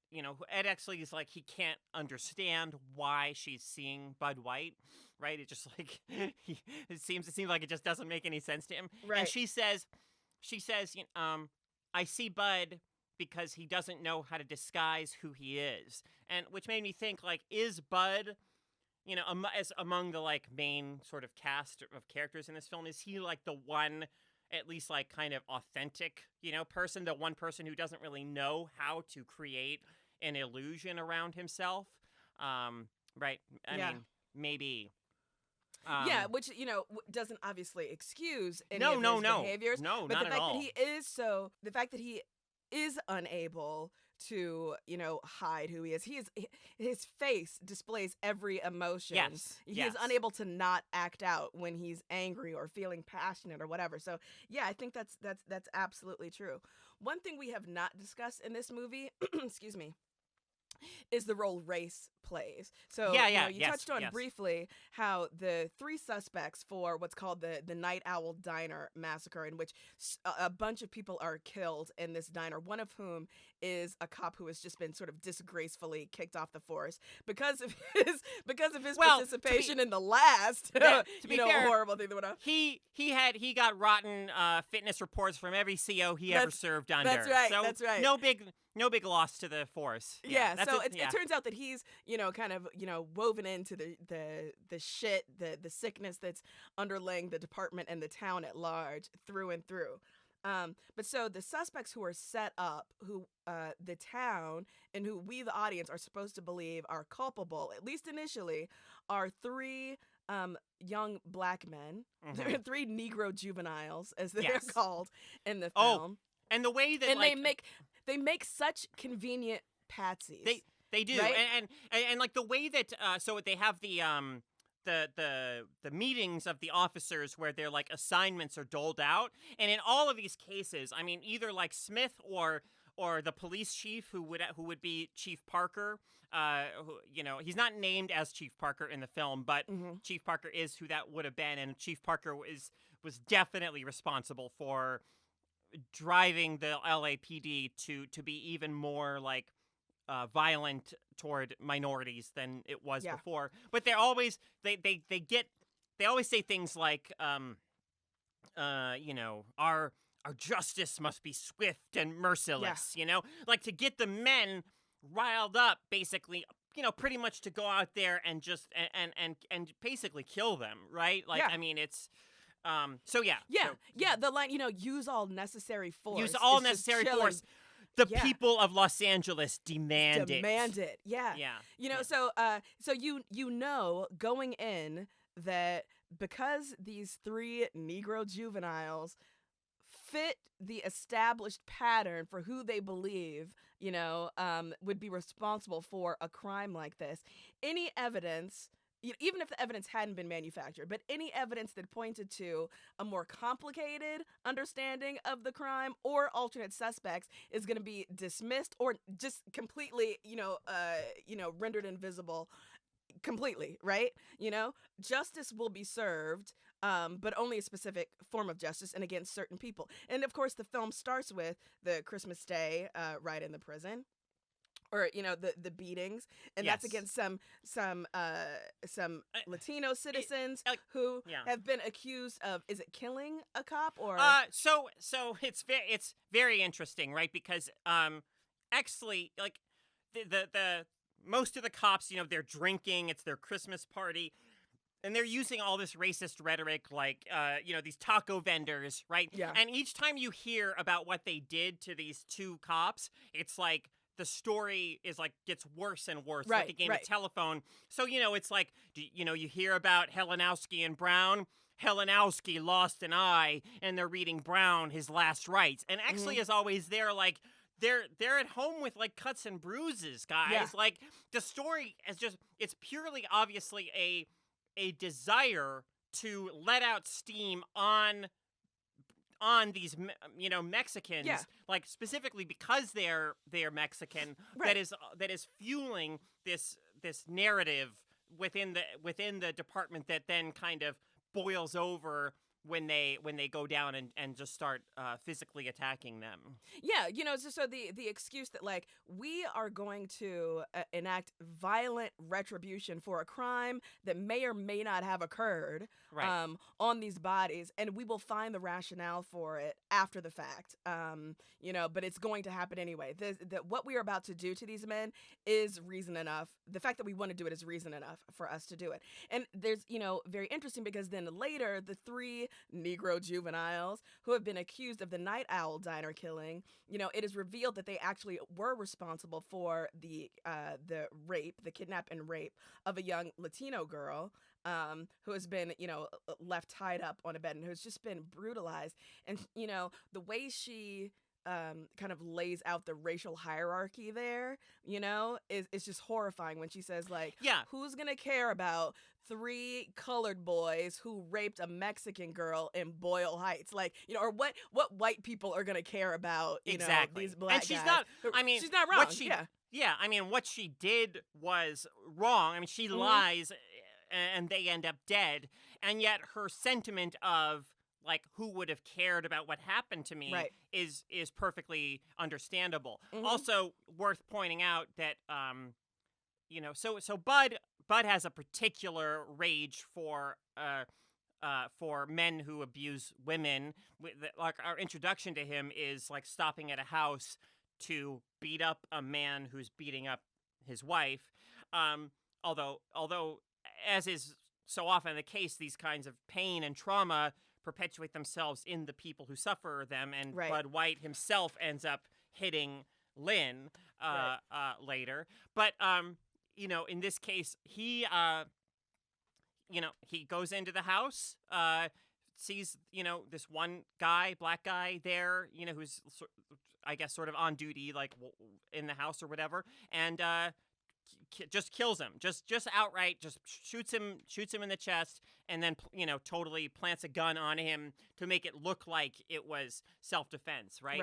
Ed Exley is like, he can't understand why she's seeing Bud White, right? It just like it seems like it just doesn't make any sense to him. Right. And she says, I see Bud because he doesn't know how to disguise who he is, and which made me think, like, is Bud, as among the like main sort of cast of characters in this film, is he like the one, at least like kind of authentic, person, the one person who doesn't really know how to create an illusion around himself? Right. I mean, maybe. Yeah, which doesn't obviously excuse any No, of no, his no. behaviors. No, but not the at fact all. the fact that he is unable to hide who he is. His face displays every emotion. Yes. He is unable to not act out when he's angry or feeling passionate or whatever. So yeah, I think that's absolutely true. One thing we have not discussed in this movie, excuse me, is the role race plays. So you touched on briefly how the three suspects for what's called the Night Owl Diner massacre, in which a bunch of people are killed in this diner, one of whom is a cop who has just been sort of disgracefully kicked off the force because of his participation in the last to be fair, horrible thing that went on. He got rotten fitness reports from every CO he ever served under. That's right. So that's right. No big loss to the force. Yeah, so it turns out that he's, kind of, woven into the shit, the sickness that's underlaying the department and the town at large through and through. But so the suspects who are set up, who the town and who we, the audience, are supposed to believe are culpable, at least initially, are three young black men, three Negro juveniles, as they're called in the film. And the way that they make such convenient patsies. They do, right? and like the way that so they have the meetings of the officers where their like assignments are doled out, and in all of these cases, I mean, either like Smith or the police chief who would be Chief Parker, he's not named as Chief Parker in the film, but Chief Parker is who that would have been, and Chief Parker was definitely responsible for driving the LAPD to be even more like violent toward minorities than it was before. But they're always they always say things like our justice must be swift and merciless, like to get the men riled up, basically, pretty much to go out there and just and basically kill them, right? Like, I mean, it's the line, use all necessary force. Use all necessary force. The people of Los Angeles demand it. Yeah. So going in that because these three Negro juveniles fit the established pattern for who they believe, would be responsible for a crime like this, any evidence, even if the evidence hadn't been manufactured, but any evidence that pointed to a more complicated understanding of the crime or alternate suspects is going to be dismissed or just completely, rendered invisible completely, right? Justice will be served, but only a specific form of justice and against certain people. And of course, the film starts with the Christmas Day riot in the prison. Or the beatings, and that's against some Latino citizens who have been accused of, is it killing a cop or? So it's very interesting, right? Because actually, like the most of the cops, they're drinking. It's their Christmas party. And they're using all this racist rhetoric, like, these taco vendors, right? Yeah. And each time you hear about what they did to these two cops, it's like the story is like gets worse and worse, like a game of telephone. So, it's like, you hear about Helenowski and Brown. Helenowski lost an eye, and they're reading Brown his last rites. And actually, is always there, like, they're at home with like cuts and bruises, guys. Yeah. Like the story is it's purely obviously a a desire to let out steam on these Mexicans, like specifically because they're Mexican, Right. that is fueling this narrative within the department that then kind of boils over when they go down and just start physically attacking them. Yeah, so the excuse that like we are going to enact violent retribution for a crime that may or may not have occurred Right. on these bodies, and we will find the rationale for it after the fact. But it's going to happen anyway. What we are about to do to these men is reason enough. The fact that we want to do it is reason enough for us to do it. And there's, very interesting because then later the 3 Negro juveniles who have been accused of the Night Owl diner killing, it is revealed that they actually were responsible for the rape, the kidnap and rape of a young Latino girl who has been, left tied up on a bed and who's just been brutalized. And, the way she kind of lays out the racial hierarchy there, is just horrifying when she says, like, who's going to care about 3 colored boys who raped a Mexican girl in Boyle Heights? Like, or what white people are going to care about, exactly. These black and she's guys? not, I mean, she's not wrong. I mean, what she did was wrong. I mean, she lies and they end up dead. And yet her sentiment of, like, who would have cared about what happened to me is perfectly understandable. Also worth pointing out that, so Bud has a particular rage for men who abuse women. Like, our introduction to him is like stopping at a house to beat up a man who's beating up his wife. Although as is so often the case, these kinds of pain and trauma perpetuate themselves in the people who suffer them, and Bud White himself ends up hitting Lynn later. But in this case, he goes into the house, sees this one guy, black guy there, who's I guess sort of on duty, like in the house or whatever, and just kills him, just outright, just shoots him in the chest, and then totally plants a gun on him to make it look like it was self-defense, right?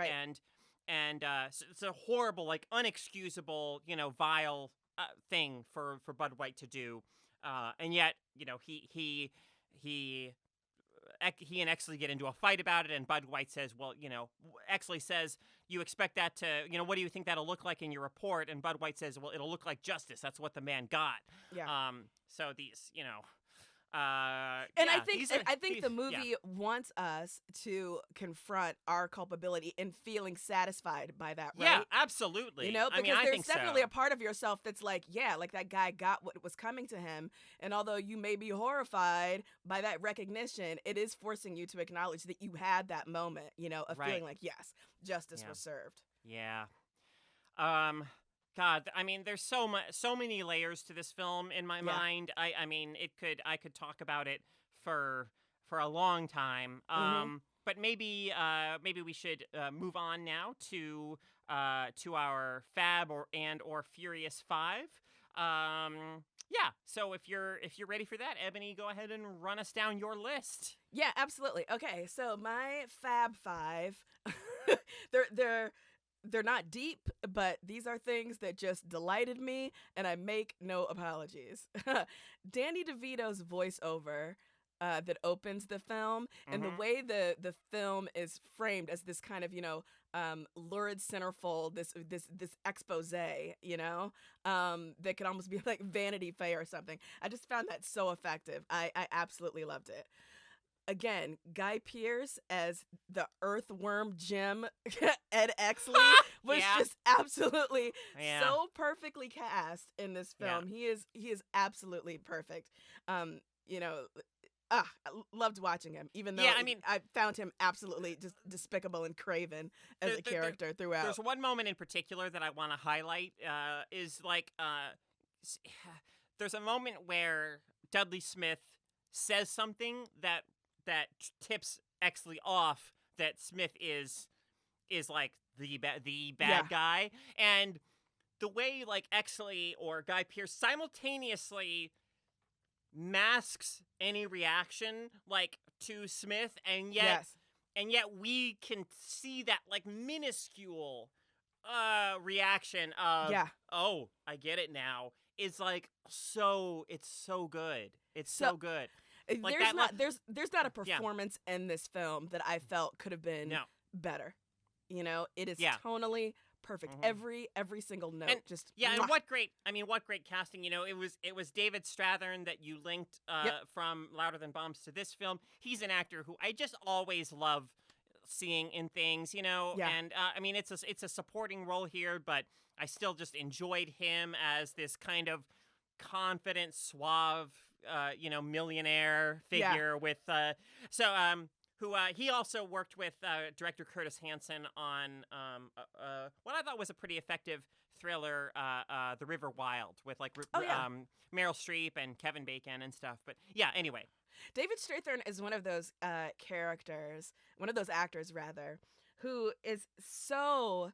And so it's a horrible, like, unexcusable, vile thing for Bud White to do, and yet he and Exley get into a fight about it, and Bud White says, well, Exley says, you expect that to, what do you think that'll look like in your report? And Bud White says, well, it'll look like justice. That's what the man got. Yeah. So these, I think the movie wants us to confront our culpability and feeling satisfied by that, right? Yeah, absolutely. Because I there's think definitely so. a part of yourself that's like, like that guy got what was coming to him. And although you may be horrified by that recognition, it is forcing you to acknowledge that you had that moment, of feeling like, yes, justice was served. Yeah. God, I mean, there's so many layers to this film in my mind. I mean, I could talk about it for a long time. But maybe we should move on now to our Fab or Furious 5. So if you're ready for that, Ebony, go ahead and run us down your list. Yeah, absolutely. Okay, so my Fab 5, they're not deep, but these are things that just delighted me, and I make no apologies. Danny DeVito's voiceover that opens the film, and the way the film is framed as this kind of, lurid centerfold, this expose, that could almost be like Vanity Fair or something. I just found that so effective. I absolutely loved it. Again, Guy Pearce as the earthworm Jim, Ed Exley, was just absolutely so perfectly cast in this film. He is absolutely perfect. I loved watching him, even though I found him absolutely just despicable and craven as a character throughout. There's one moment in particular that I want to highlight. Is like there's a moment where Dudley Smith says something that tips Exley off that Smith is like the bad guy, and the way like Exley or Guy Pearce simultaneously masks any reaction like to Smith, and yet Yes. we can see that like minuscule reaction of Yeah. oh, I get it now. It's like it's so good. It's so good. Like There's that, not there's not a Yeah. performance in this film that I felt could have been No. better. You know, it is Yeah. tonally perfect. Mhm. Every single note And just yeah, mwah. and what great casting. You know, it was David Strathern that you linked Yep. from Louder Than Bombs to this film. He's an actor who I just always love seeing in things, you know. Yeah. And I mean, it's a supporting role here, but I still just enjoyed him as this kind of confident, suave, millionaire Yeah. figure with who he also worked with director Curtis Hanson on what I thought was a pretty effective thriller, The River Wild, with like Oh, yeah. Meryl Streep and Kevin Bacon and stuff. But yeah, anyway, David Strathern is one of those one of those actors rather, who is so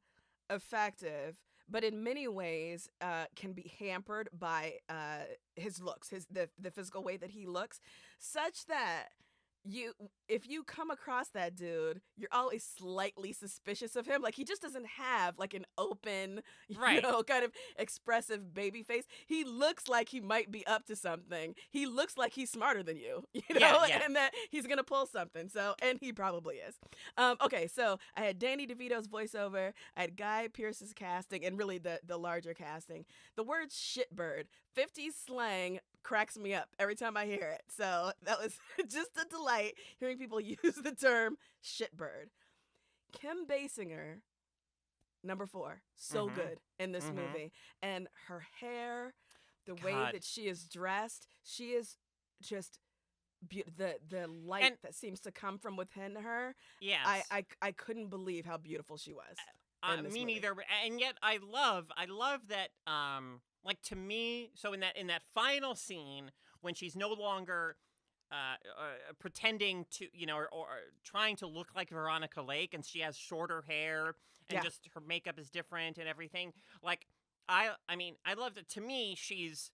effective, but in many ways can be hampered by his looks, the physical way that he looks, such that if you come across that dude, you're always slightly suspicious of him. Like, he just doesn't have like an open, Right. kind of expressive baby face. He looks like he might be up to something. He looks like he's smarter than you, Yeah. and that he's gonna pull something. So, and he probably is. Okay, so I had Danny DeVito's voiceover, I had Guy Pearce's casting, and really the larger casting. The word shitbird, 50s slang, cracks me up every time I hear it. So that was just a delight hearing people use the term shitbird. Kim Basinger, number 4, so Mhm. good in this Mhm. movie. And her hair, the way God. that she is dressed, she is just the light And- that seems to come from within her. Yes. I couldn't believe how beautiful she was. in this Me movie. neither. And yet I love that. Like, to me, so in that final scene when she's no longer pretending to, or trying to look like Veronica Lake, and she has shorter hair and Yeah. just her makeup is different and everything. Like, I mean, I love that. To me, she's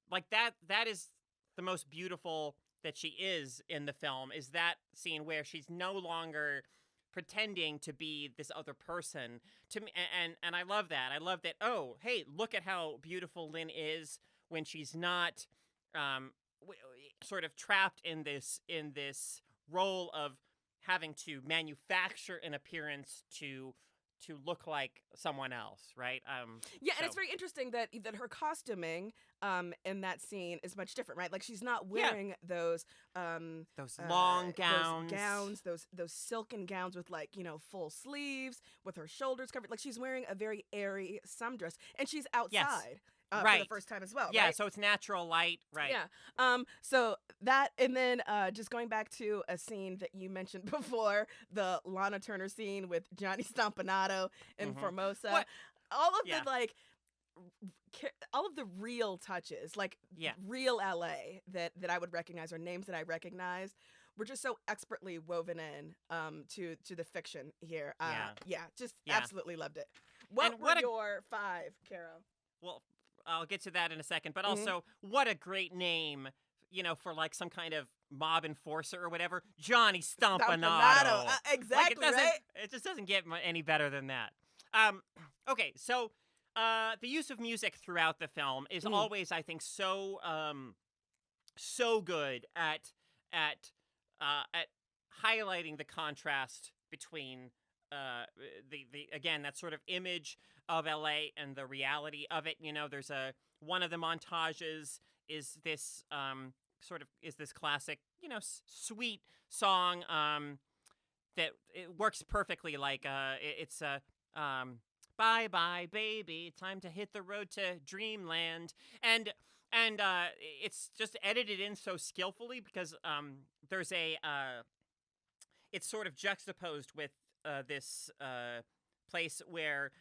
like that. That is the most beautiful that she is in the film. Is that scene where she's no longer pretending to be this other person. To me, and I love that. I love that. Oh, hey, look at how beautiful Lynn is when she's not sort of trapped in this role of having to manufacture an appearance to look like someone else, right? Yeah, and it's very interesting that her costuming in that scene is much different, right? Like, she's not wearing those long gowns, those silken gowns with, like, full sleeves, with her shoulders covered. Like, she's wearing a very airy sundress, and she's outside for the Right. first time as well. yeah. right? So it's natural light, right? Yeah. So that, and then just going back to a scene that you mentioned before, the Lana Turner scene with Johnny Stompanato in Mhm. Formosa. What- All of Yeah. all of the real touches, like Yeah. real LA that I would recognize, or names that I recognized, were just so expertly woven in to the fiction here. Just Yeah. absolutely loved it. What And were what a- your 5, Caro? Well, I'll get to that in a second, but Mhm. also, what a great name, for like some kind of mob enforcer or whatever, Johnny Stompanato. Exactly, like, right? it just doesn't get any better than that. Okay, so the use of music throughout the film is Mm. always, I think, so good at highlighting the contrast between the again, that sort of image of LA and the reality of it. There's one of the montages is this classic, sweet song that it works perfectly. Like it's bye bye baby, time to hit the road to dreamland, and it's just edited in so skillfully because there's it's sort of juxtaposed with this place where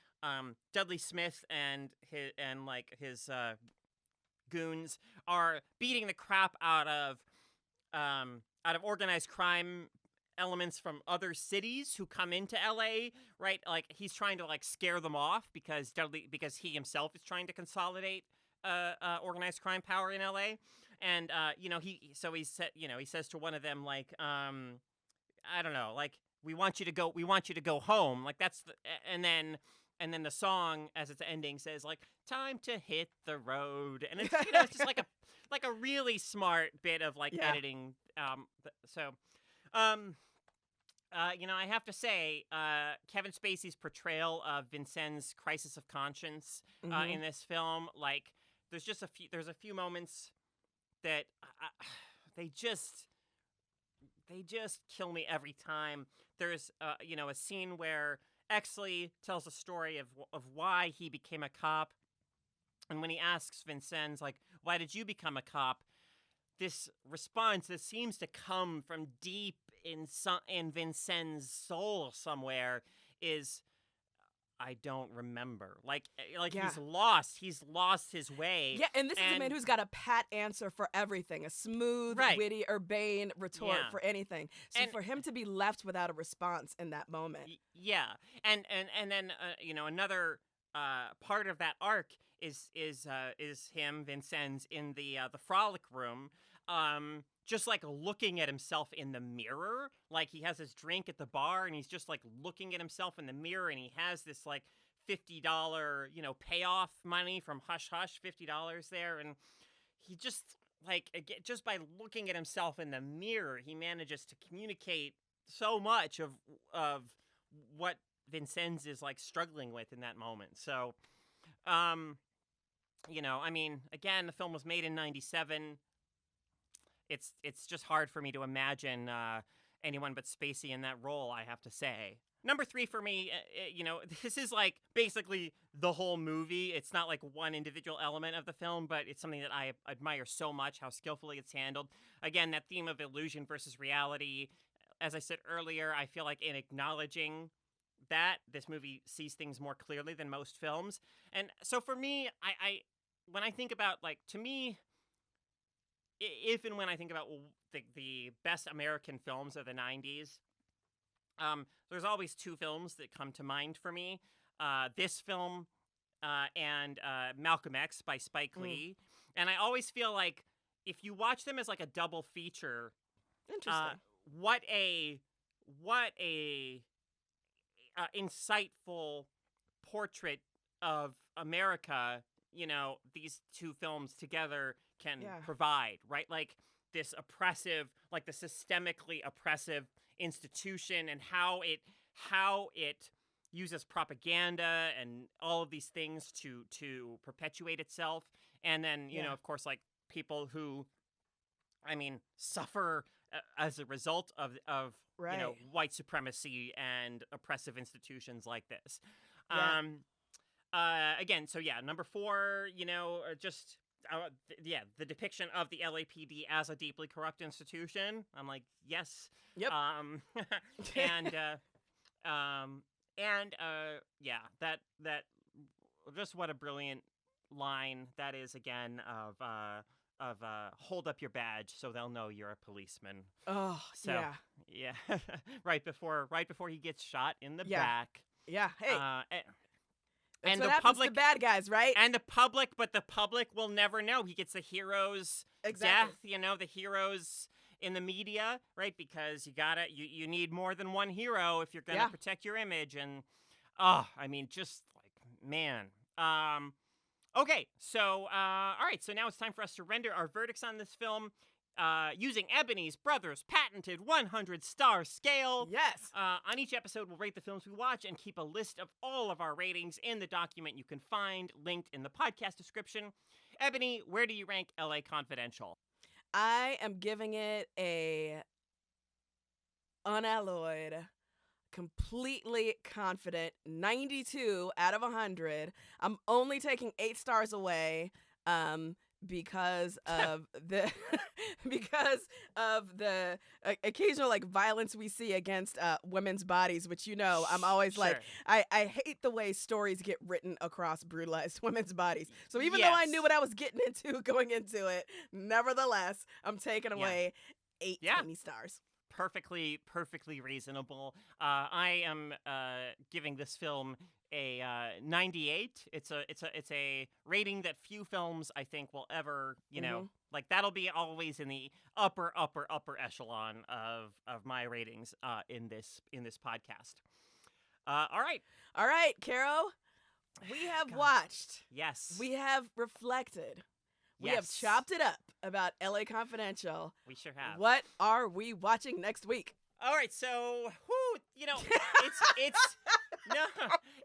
Dudley Smith and his goons are beating the crap out of organized crime elements from other cities who come into LA, right? Like, he's trying to scare them off because he himself is trying to consolidate organized crime power in LA. And he says to one of them, like, I don't know, like, we want you to go home. Like, that's the, and then the song as it's ending says, like, time to hit the road. And it's, it's just like a really smart bit of, like, editing. I have to say, Kevin Spacey's portrayal of Vincennes' crisis of conscience in this film, like, there's a few moments that they just kill me every time. There's a scene where Exley tells a story of why he became a cop, and when he asks Vincennes, like, why did you become a cop? This response that seems to come from deep in Vincennes' soul somewhere is, I don't remember. Like he's lost. He's lost his way. Yeah, and this is a man who's got a pat answer for everything, a smooth, witty, urbane retort for anything. So for him to be left without a response in that moment. And then another part of that arc is him, Vincennes, in the frolic room, just like looking at himself in the mirror. Like, he has his drink at the bar and he's just like looking at himself in the mirror, and he has this like $50 payoff money from Hush Hush, $50 there, and he just just by looking at himself in the mirror, he manages to communicate so much of what Vincennes is like struggling with in that moment. So I mean, again, the film was made in 97. It's just hard for me to imagine anyone but Spacey in that role, I have to say. Number 3 for me, this is like basically the whole movie. It's not like one individual element of the film, but it's something that I admire so much, how skillfully it's handled. Again, that theme of illusion versus reality. As I said earlier, I feel like in acknowledging that, this movie sees things more clearly than most films. And so for me, when I think about, like, to me, if and when I think about the best American films of the 90s, there's always 2 films that come to mind for me. This film and Malcolm X by Spike Lee. And I always feel like if you watch them as like a double feature, what a insightful portrait of America, these 2 films together can provide, right? Like, this oppressive, like the systemically oppressive institution, and how it uses propaganda and all of these things to perpetuate itself. And then, of course, like, people who, I mean, suffer as a result of white supremacy and oppressive institutions like this. Again, so number 4, just the depiction of the LAPD as a deeply corrupt institution. I'm like, yes. Yep. That just what a brilliant line that is, again, of hold up your badge so they'll know you're a policeman. Oh, so, yeah. right before he gets shot in the back. Yeah. Hey. That's and what the happens public, to bad guys, right? And the public will never know. He gets the hero's death, the heroes in the media, right? Because you need more than one hero if you're gonna protect your image. And I mean, just like, man. Okay, so all right, so now it's time for us to render our verdicts on this film. Using Ebony's Brothers' patented 100-star scale. Yes. On each episode, we'll rate the films we watch and keep a list of all of our ratings in the document you can find linked in the podcast description. Ebony, where do you rank LA Confidential? I am giving it a unalloyed, completely confident 92 out of 100. I'm only taking 8 stars away. Because of the occasional like violence we see against women's bodies, which I'm always like, I hate the way stories get written across brutalized women's bodies. So even though I knew what I was getting into going into it, nevertheless, I'm taking away 8 tiny stars. Perfectly reasonable. I am giving this film a 98. It's a rating that few films I think will ever, like that'll be always in the upper echelon of my ratings in this podcast. All right, Caro. We have God. watched. Yes. We have reflected. We have Yes. chopped it up about LA Confidential. We sure have. What are we watching next week? All right, so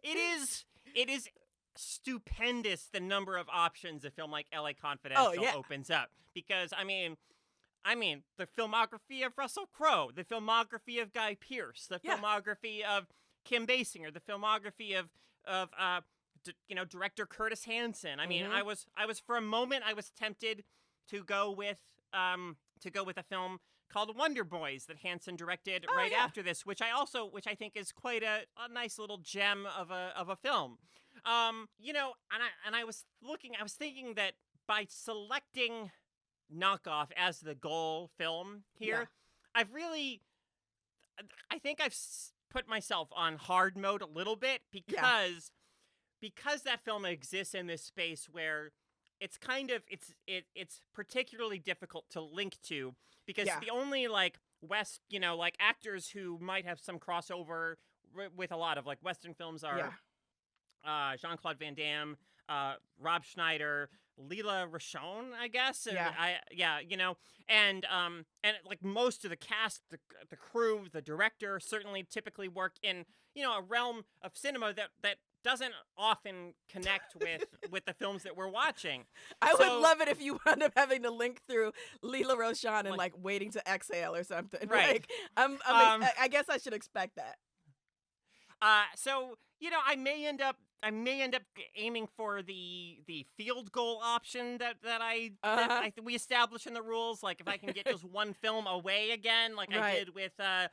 it is stupendous the number of options a film like LA Confidential opens up, because I mean the filmography of Russell Crowe, the filmography of Guy Pearce, the filmography of Kim Basinger, the filmography of director Curtis Hanson. I mean, I was for a moment I was tempted to go with a film called Wonder Boys that Hanson directed after this, which I think is quite a nice little gem of a film. And I was thinking that by selecting Knockoff as the goal film here, I think I've put myself on hard mode a little bit, because that film exists in this space where it's kind of it's particularly difficult to link to, because the only actors who might have some crossover with a lot of Western films are Jean-Claude Van Damme, Rob Schneider, Leela Rochon, I guess. And and most of the cast, the crew, the director certainly typically work in, a realm of cinema that doesn't often connect with the films that we're watching. I would love it if you wound up having to link through Leela Rochon and waiting to exhale or something. Right. I guess I should expect that. So I may end up aiming for the field goal option that we established in the rules. Like, if I can get just one film away again, I did with a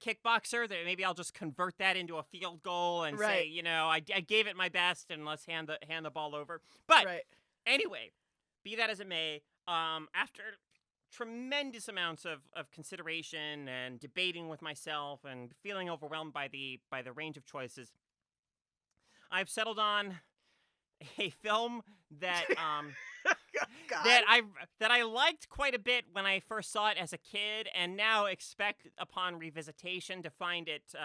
kickboxer, that maybe I'll just convert that into a field goal and say, I gave it my best, and let's hand the ball over. But anyway, be that as it may, after tremendous amounts of consideration and debating with myself and feeling overwhelmed by the range of choices, I've settled on a film that that I liked quite a bit when I first saw it as a kid, and now expect upon revisitation to find it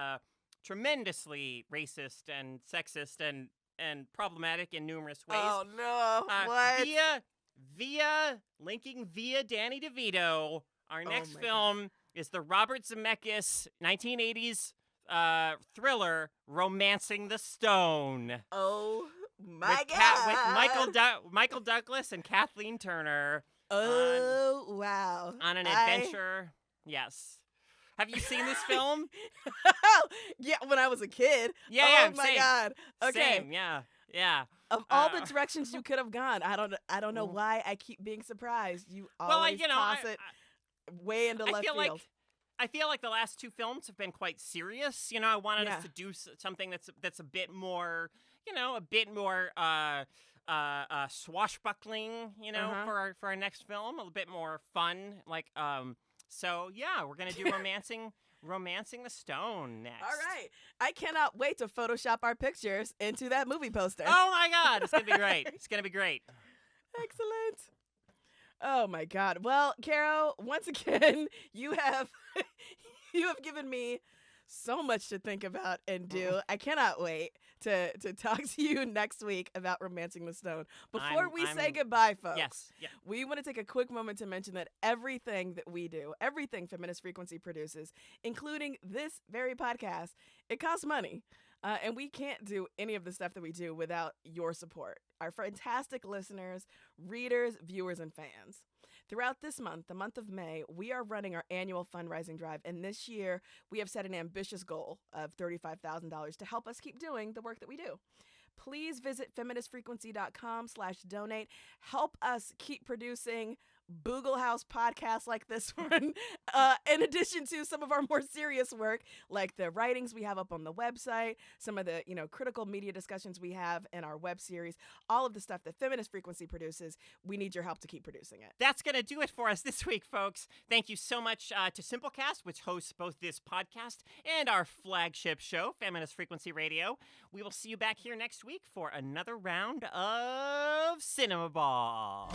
tremendously racist and sexist and problematic in numerous ways. Oh no! What? Linking via Danny DeVito, our next film is the Robert Zemeckis 1980s thriller Romancing the Stone. Oh my God! With Michael Douglas and Kathleen Turner. Oh wow! On an adventure. Yes. Have you seen this film? Yeah, when I was a kid. Yeah, oh my God. Okay. Same, yeah. Of all the directions you could have gone, I don't know why I keep being surprised. You always toss it way into left field. I feel like the last two films have been quite serious. I wanted us to do something that's a bit more, swashbuckling, for our next film, a bit more fun. So yeah, we're gonna do Romancing the Stone next. All right. I cannot wait to Photoshop our pictures into that movie poster. Oh my God, it's gonna be great. It's gonna be great. Excellent. Oh my God. Well, Caro, once again, you have given me so much to think about and do. I cannot wait to talk to you next week about Romancing the Stone. Before we say goodbye, folks, we want to take a quick moment to mention that everything that we do, everything Feminist Frequency produces, including this very podcast, it costs money. And we can't do any of the stuff that we do without your support, our fantastic listeners, readers, viewers, and fans. Throughout this month, the month of May, we are running our annual fundraising drive, and this year we have set an ambitious goal of $35,000 to help us keep doing the work that we do. Please visit feministfrequency.com/donate. Help us keep producing Boogle House podcasts like this one, in addition to some of our more serious work, like the writings we have up on the website, some of the, critical media discussions we have in our web series, all of the stuff that Feminist Frequency produces, we need your help to keep producing it. That's going to do it for us this week, folks. Thank you so much to Simplecast, which hosts both this podcast and our flagship show, Feminist Frequency Radio. We will see you back here next week for another round of Cinemaball.